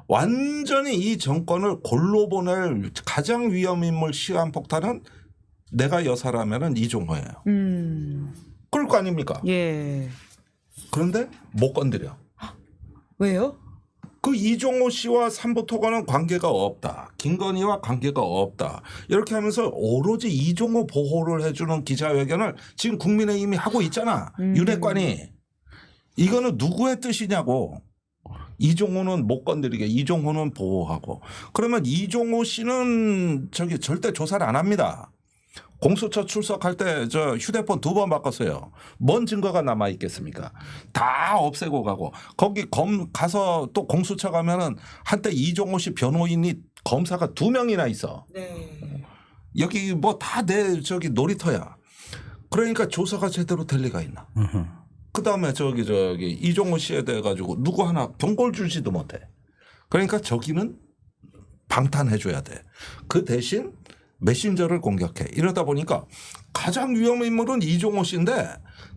완전히 이 정권을 골로 보낼 가장 위험인물 시한폭탄은 내가 여사라면은 이종호예요. 그럴 거 아닙니까? 예. 그런데 못 건드려. 왜요? 그 이종호 씨와 삼부토과는 관계가 없다. 김건희와 관계가 없다. 이렇게 하면서 오로지 이종호 보호를 해주는 기자회견을 지금 국민의힘이 하고 있잖아. 윤핵관이. 이거는 누구의 뜻이냐고. 이종호는 못 건드리게 이종호는 보호하고. 그러면 이종호 씨는 절대 조사를 안 합니다. 공수처 출석할 때 저 휴대폰 2번 바꿨어요. 뭔 증거가 남아 있겠습니까? 다 없애고 가고 거기 가서 또 공수처 가면은 한때 이종호 씨 변호인이 검사가 2명이나 있어. 네. 여기 뭐 다 내 놀이터야. 그러니까 조사가 제대로 될 리가 있나? 그다음에 이종호 씨에 대해 가지고 누구 하나 경고를 주지도 못해. 그러니까 저기는 방탄해줘야 돼. 그 대신 메신저를 공격해. 이러다 보니까 가장 위험 인물은 이종호 씨인데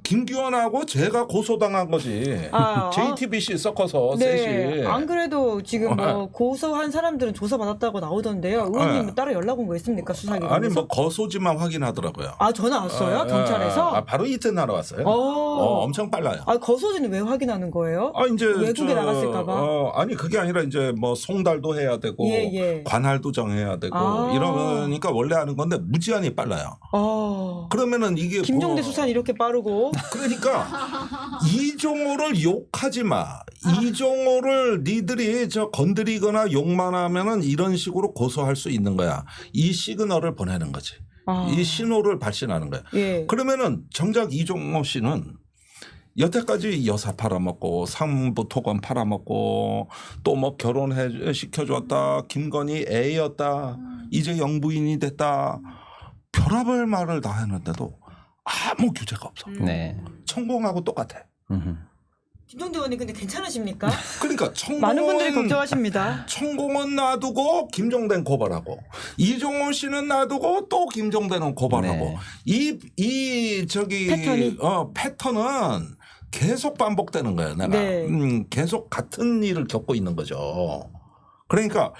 김규현하고 제가 고소당한 거지. JTBC 섞어서 네. 셋이. 안 그래도 지금 뭐 고소한 사람들은 조사받았다고 나오던데요. 의원님 따로 연락 온 거 있습니까? 수사기관에서? 아니 뭐 거소지만 확인하더라고요. 전화 왔어요? 경찰에서? 바로 이튿날 왔어요. 엄청 빨라요. 거소지는 왜 확인하는 거예요? 이제 외국에 나갔을까 봐. 아니 그게 아니라 이제 뭐 송달도 해야 되고 관할도 정해야 되고 이러니까 원래 하는 건데 무지한히 빨라요. 그러면은 이게 김종대 수사는 이렇게 빠르고. 그러니까 이종호를 욕하지 마. 이종호를 니들이 건드리거나 욕만 하면은 이런 식으로 고소할 수 있는 거야. 이 시그널을 보내는 거지. 이 신호를 발신하는 거야. 예. 그러면은 정작 이종호 씨는 여태까지 여사 팔아먹고 상부토건 팔아먹고 또 뭐 결혼해 시켜줬다. 김건희 애였다. 이제 영부인이 됐다. 별의별 말을 다 했는데도 아무 규제가 없어. 네. 천공하고 똑같아. 김종대 의원님 근데 괜찮으십니까? 그러니까 천공은 많은 분들이 걱정하십니다. 천공은 놔두고 김종대는 고발하고 이종호 씨는 놔두고 또 김종대는 고발하고 네. 이 패턴이? 패턴은 계속 반복되는 거예요. 내가 계속 같은 일을 겪고 있는 거죠. 그러니까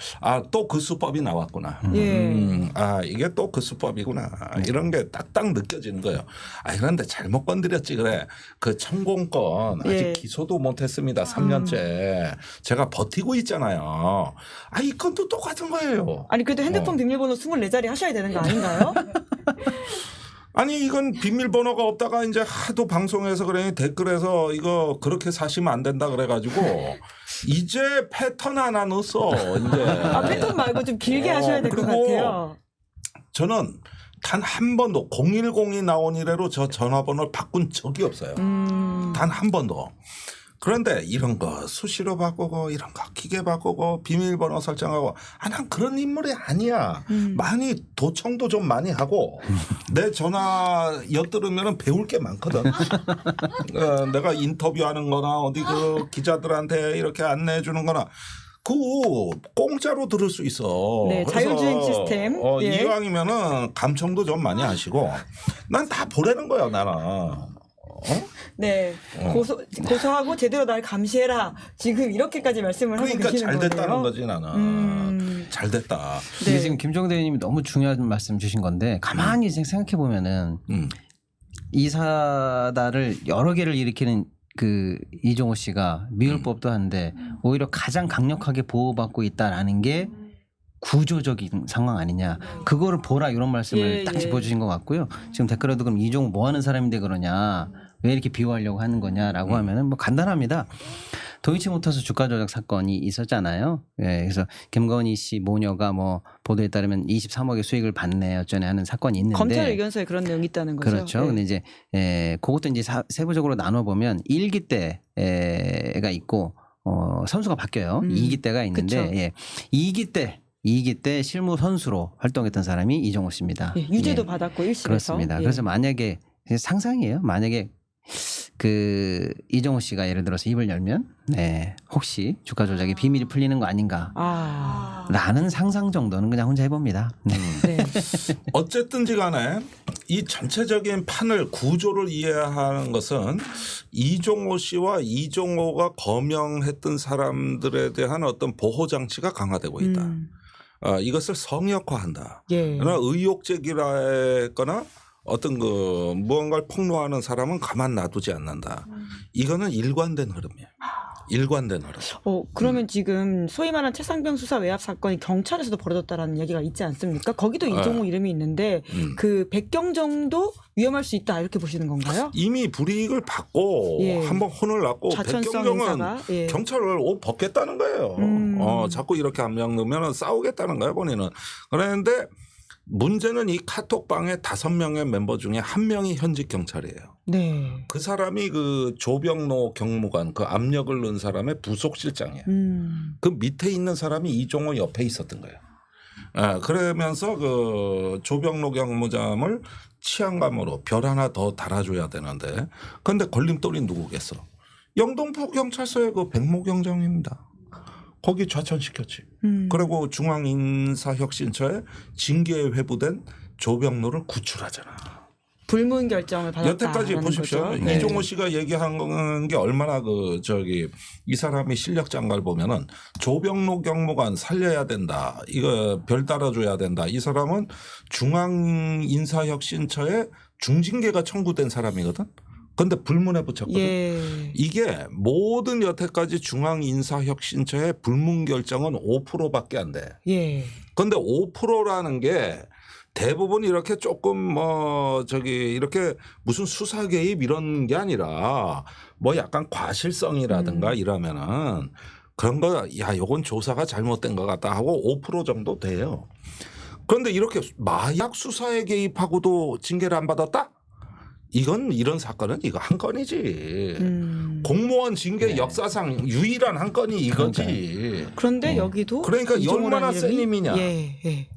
또 그 수법이 나왔구나. 이게 또 그 수법이구나. 이런 게 딱딱 느껴지는 거예요. 그런데 잘못 건드렸지 그래. 그 천공건 아직 기소도 못했습니다. 3년째. 제가 버티고 있잖아요. 이 건도 똑같은 거예요. 아니 그래도 핸드폰 비밀번호 24자리 하셔야 되는 거 아닌가요? 아니 이건 비밀번호가 없다가 이제 하도 방송에서 그러니 댓글에서 이거 그렇게 사시면 안 된다 그래가지고 이제 패턴 하나 넣었어. 이제. 패턴 말고 좀 길게 하셔야 될 것 같아요. 저는 단 한 번도 010이 나온 이래로 저 전화번호를 바꾼 적이 없어요. 단 한 번도. 그런데 이런 거 수시로 바꾸고 이런 거 기계 바꾸고 비밀번호 설정하고 난 그런 인물이 아니야. 많이 도청도 좀 많이 하고 내 전화 엿들으면 배울 게 많거든. 내가 인터뷰하는 거나 어디 그 기자들한테 이렇게 안내해 주는 거나 공짜로 들을 수 있어. 네, 자율주행 시스템. 이왕이면은 감청도 좀 많이 하시고 난 다 보내는 거야 나는. 네, 고소하고 제대로 날 감시해라. 지금 이렇게까지 말씀을 하고 계시는 거예요. 잘 됐다는 거지 나는. 잘 됐다. 이게 지금 김종대 의원님이 너무 중요한 말씀 주신 건데 가만히 생각해 보면은 이 사달을 여러 개를 일으키는 그 이종호 씨가 미울 법도 한데 오히려 가장 강력하게 보호받고 있다라는 게 구조적인 상황 아니냐. 그거를 보라 이런 말씀을 예, 딱 예. 짚어주신 것 같고요. 지금 댓글에도 그럼 이종호 뭐 하는 사람인데 그러냐. 왜 이렇게 비호하려고 하는 거냐라고 하면은 뭐 간단합니다. 도이치모터스 주가 조작 사건이 있었잖아요. 예, 그래서 김건희 씨 모녀가 뭐 보도에 따르면 23억의 수익을 받네 어쩌네 하는 사건이 있는데 검찰 의견서에 그런 내용이 있다는 거죠. 그렇죠. 네. 근데 이제 그것도 이제 세부적으로 나눠 보면 1기 때가 있고 선수가 바뀌어요. 2기 때가 있는데 그쵸. 예. 2기 때 실무 선수로 활동했던 사람이 이종호 씨입니다. 예, 유죄도 예. 받았고 1심에서. 그렇습니다. 예. 그래서 만약에 상상이에요. 만약에 그 이종호 씨가 예를 들어서 입을 열면 혹시 주가 조작의 비밀이 풀리는 거 아닌가? 라는 상상 정도는 그냥 혼자 해봅니다. 네. 네. 어쨌든지 간에 이 전체적인 판을 구조를 이해하는 것은 이종호 씨와 이종호가 거명했던 사람들에 대한 어떤 보호 장치가 강화되고 있다. 이것을 성역화한다. 예. 그러나 의혹 제기라거나 어떤 그 무언가를 폭로하는 사람은 가만 놔두지 않는다. 이거는 일관된 흐름이에요. 일관된 흐름. 그러면 지금 소위 말하는 최상병 수사 외압 사건이 경찰에서도 벌어졌다라는 얘기가 있지 않습니까? 거기도 이종호 이름이 있는데 그 백경정도 위험할 수 있다 이렇게 보시는 건가요? 이미 불이익을 받고 예. 한번 혼을 났고 좌천성 백경정은 인사가 예. 경찰을 옷 벗겠다는 거예요. 자꾸 이렇게 압력 넣으면 싸우겠다는 거예요 본인은. 그런데 문제는 이 카톡방의 5명의 멤버 중에 1명이 현직 경찰이에요. 네. 그 사람이 그 조병로 경무관 그 압력을 넣은 사람의 부속실장이에요. 그 밑에 있는 사람이 이종호 옆에 있었던 거예요. 그러면서 그 조병로 경무장을 치안감으로 별 하나 더 달아줘야 되는데 그런데 걸림돌이 누구겠어? 영등포 경찰서의 그 백모 경장입니다. 거기 좌천시켰지. 그리고 중앙인사혁신처에 징계에 회부된 조병로를 구출하잖아. 불문 결정을 받았다. 여태까지 보십시오. 거죠. 네. 이종호 씨가 얘기한 게 얼마나 이 사람이 실력자인가를 보면은 조병로 경무관 살려야 된다. 이거 별 달아줘야 된다. 이 사람은 중앙인사혁신처에 중징계가 청구된 사람이거든. 그런데 불문에 붙였거든. 예. 이게 모든 여태까지 중앙인사혁신처의 불문 결정은 5%밖에 안 돼. 예. 그런데 5%라는 게 대부분 이렇게 조금 이렇게 무슨 수사 개입 이런 게 아니라 뭐 약간 과실성이라든가 이러면은 그런 거 요건 조사가 잘못된 것 같다 하고 5% 정도 돼요. 그런데 이렇게 마약 수사에 개입하고도 징계를 안 받았다? 이런 사건은 이거 한 건이지. 공무원 징계 역사상 유일한 한 건이 이거지. 그런데 여기도 그러니까 이종호라는 얼마나 센 이름이- 힘이냐. 예. 예.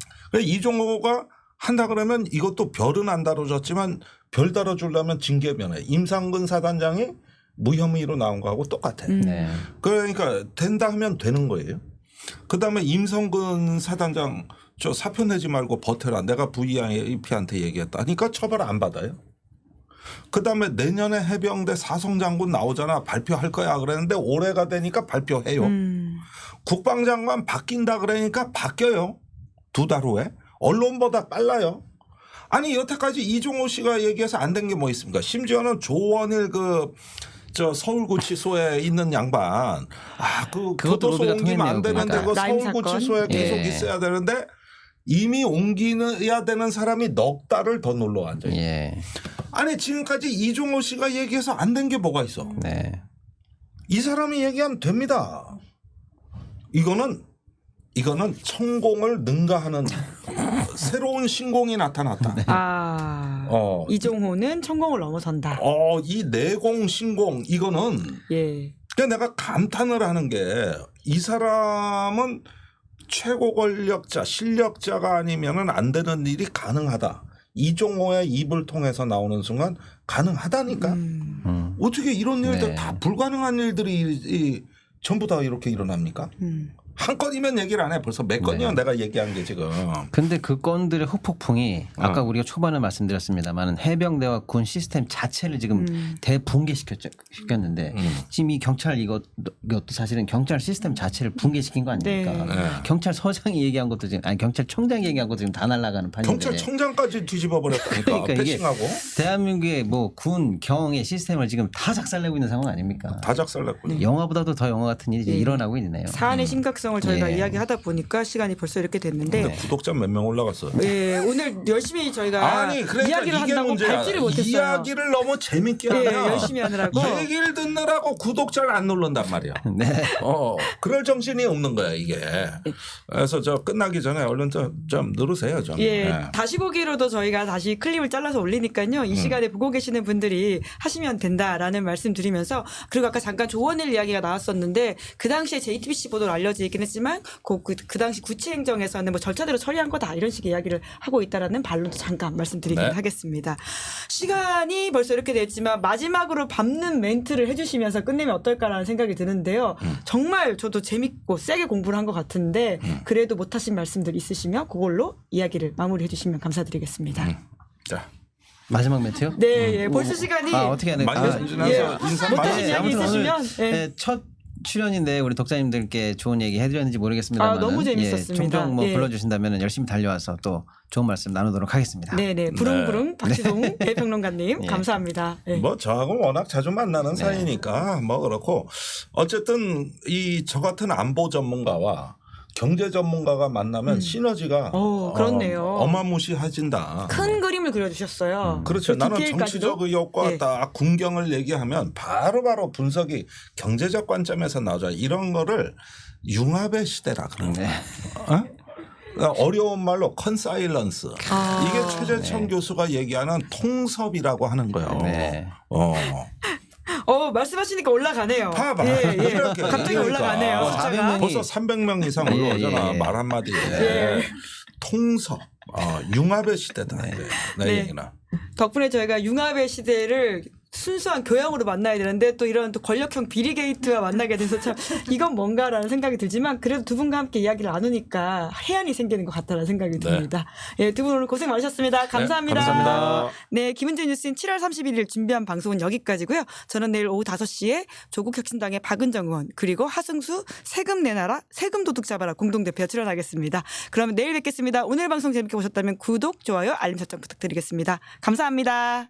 이종호가 한다 그러면 이것도 별은 안 다뤄졌지만 별 다뤄주려면 징계 면에 임상근 사단장이 무혐의로 나온 거하고 똑같아. 네. 그러니까 된다 하면 되는 거예요. 그다음에 임성근 사단장 저 사표 내지 말고 버텨라. 내가 VIP한테 얘기했다. 그러니까 처벌 안 받아요. 그다음에 내년에 해병대 사성장군 나오잖아. 발표할 거야 그랬는데 올해가 되니까 발표해요. 국방장관 바뀐다 그러니까 바뀌어요. 2달 후에. 언론보다 빨라요. 아니 여태까지 이종호 씨가 얘기해서 안 된 게 뭐 있습니까? 심지어는 조원일 서울구치소에 있는 양반 그것도 교도소 로비가 옮기면 안 통했네요, 되는데 그 보니까. 라임 서울구치소에 사건? 계속 예. 있어야 되는데 이미 옮겨야 되는 사람이 넉 달을 더 놀러 앉아요. 예. 아니 지금까지 이종호 씨가 얘기해서 안 된 게 뭐가 있어? 네. 이 사람이 얘기하면 됩니다. 이거는 성공을 능가하는 새로운 신공이 나타났다. 이종호는 천공을 넘어선다. 이 내공 신공 이거는 예. 그러니까 내가 감탄을 하는 게 이 사람은 최고 권력자 실력자가 아니면은 안 되는 일이 가능하다. 이종호의 입을 통해서 나오는 순간 가능하다니까. 어떻게 이런 일들 네. 다 불가능한 일들이 전부 다 이렇게 일어납니까? 한 건이면 얘기를 안 해. 벌써 몇 건이야 내가 얘기한 게 지금. 근데 그 건들의 후폭풍이 아까 우리가 초반에 말씀드렸습니다만 해병대와 군 시스템 자체를 지금 대붕괴시켰는데 지금 이 경찰 이것도 사실은 경찰 시스템 자체를 붕괴시킨 거 아닙니까? 네. 네. 경찰서장이 얘기한 것도 지금 경찰청장이 얘기한 것도 지금 다 날아가는 판인데. 경찰청장까지 뒤집어 버렸다니까. 그러니까 이게 패싱하고. 대한민국의 뭐 군 경의 시스템을 지금 다 작살내고 있는 상황 아닙니까? 다 작살났고. 영화보다도 더 영화 같은 일이 이제 네. 일어나고 있네요. 사안의 심각성을 중요성을 저희가 예. 이야기하다 보니까 시간이 벌써 이렇게 됐는데 근데 구독자 몇 명 올라갔어요? 예, 오늘 열심히 저희가 아니 그러니까 이야기를 이게 한다고 문제야. 밟지를 못했어요. 이야기를 너무 재밌게 예, 하면 열심히 하느라고. 얘기를 듣느라고 구독자를 안 누른단 말이야. 네. 그럴 정신이 없는 거야 이게. 그래서 저 끝나기 전에 얼른 좀 누르세요 좀. 예, 네. 다시 보기로도 저희가 다시 클립을 잘라서 올리니까요. 이 시간에 보고 계시는 분들이 하시면 된다라는 말씀 드리면서 그리고 아까 잠깐 조원일 이야기가 나왔었는데 그 당시에 JTBC 보도로 알려져 있긴 했지만 그 당시 구치행정에서는 뭐 절차대로 처리한 거다 이런 식의 이야기를 하고 있다라는 반론도 잠깐 말씀드리긴 네. 하겠습니다. 시간이 벌써 이렇게 됐지만 마지막으로 밟는 멘트를 해주시면서 끝내면 어떨까라는 생각이 드는데요. 정말 저도 재밌고 세게 공부를 한 것 같은데 그래도 못하신 말씀들 있으시면 그걸로 이야기를 마무리해 주시면 감사드리겠습니다. 자. 마지막 멘트요? 네, 예, 벌써 시간이 어떻게 해야 될까? 많이 지나서 예. 인사 못하신 많이 이야기 아무튼 있으시면 오늘 예. 네, 첫 출연인데 우리 독자님들께 좋은 얘기 해드렸는지 모르겠습니다만 너무 재밌었습니다. 종종 뭐 예. 불러주신다면 열심히 달려와서 또 좋은 말씀 나누도록 하겠습니다. 네네 부릉부릉 박지동 대평론가님 예. 감사합니다. 예. 뭐 저하고 워낙 자주 만나는 사이니까 뭐 그렇고 어쨌든 이 저 같은 안보 전문가와 경제 전문가가 만나면 시너지가 그렇네요. 어마무시해진다. 큰 그림을 그려주셨어요. 그렇죠. 그 나는 디테일까지도. 정치적 의혹과 예. 딱 군경을 얘기하면 바로바로 분석이 경제적 관점에서 나오죠. 이런 거를 융합의 시대라 그러는 네. 거야. 어려운 말로 컨사일런스. 이게 최재천 교수가 얘기하는 통섭이라고 하는 거예요. 네. 말씀하시니까 올라가네요. 봐봐. 예, 예. 이렇게 갑자기 그러니까. 올라가네요. 숫자가. 400명이 벌써 300명 이상 올라오잖아. 예. 말 한마디에. 예. 통섭. 융합의 시대다. 내 네. 얘기는. 덕분에 저희가 융합의 시대를 순수한 교양으로 만나야 되는데 또 이런 또 권력형 비리 게이트와 만나게 돼서 참 이건 뭔가라는 생각이 들지만 그래도 두 분과 함께 이야기를 나누니까 해안이 생기는 것 같다는 생각이 듭니다. 예, 두 분 오늘 고생 많으셨습니다. 감사합니다. 네, 감사합니다. 네, 김은재 뉴스인 7월 31일 준비한 방송은 여기까지고요. 저는 내일 오후 5시에 조국혁신당의 박은정 의원 그리고 하승수 세금 내놔라 세금 도둑 잡아라 공동대표 출연하겠습니다. 그러면 내일 뵙겠습니다. 오늘 방송 재밌게 보셨다면 구독, 좋아요, 알림 설정 부탁드리겠습니다. 감사합니다.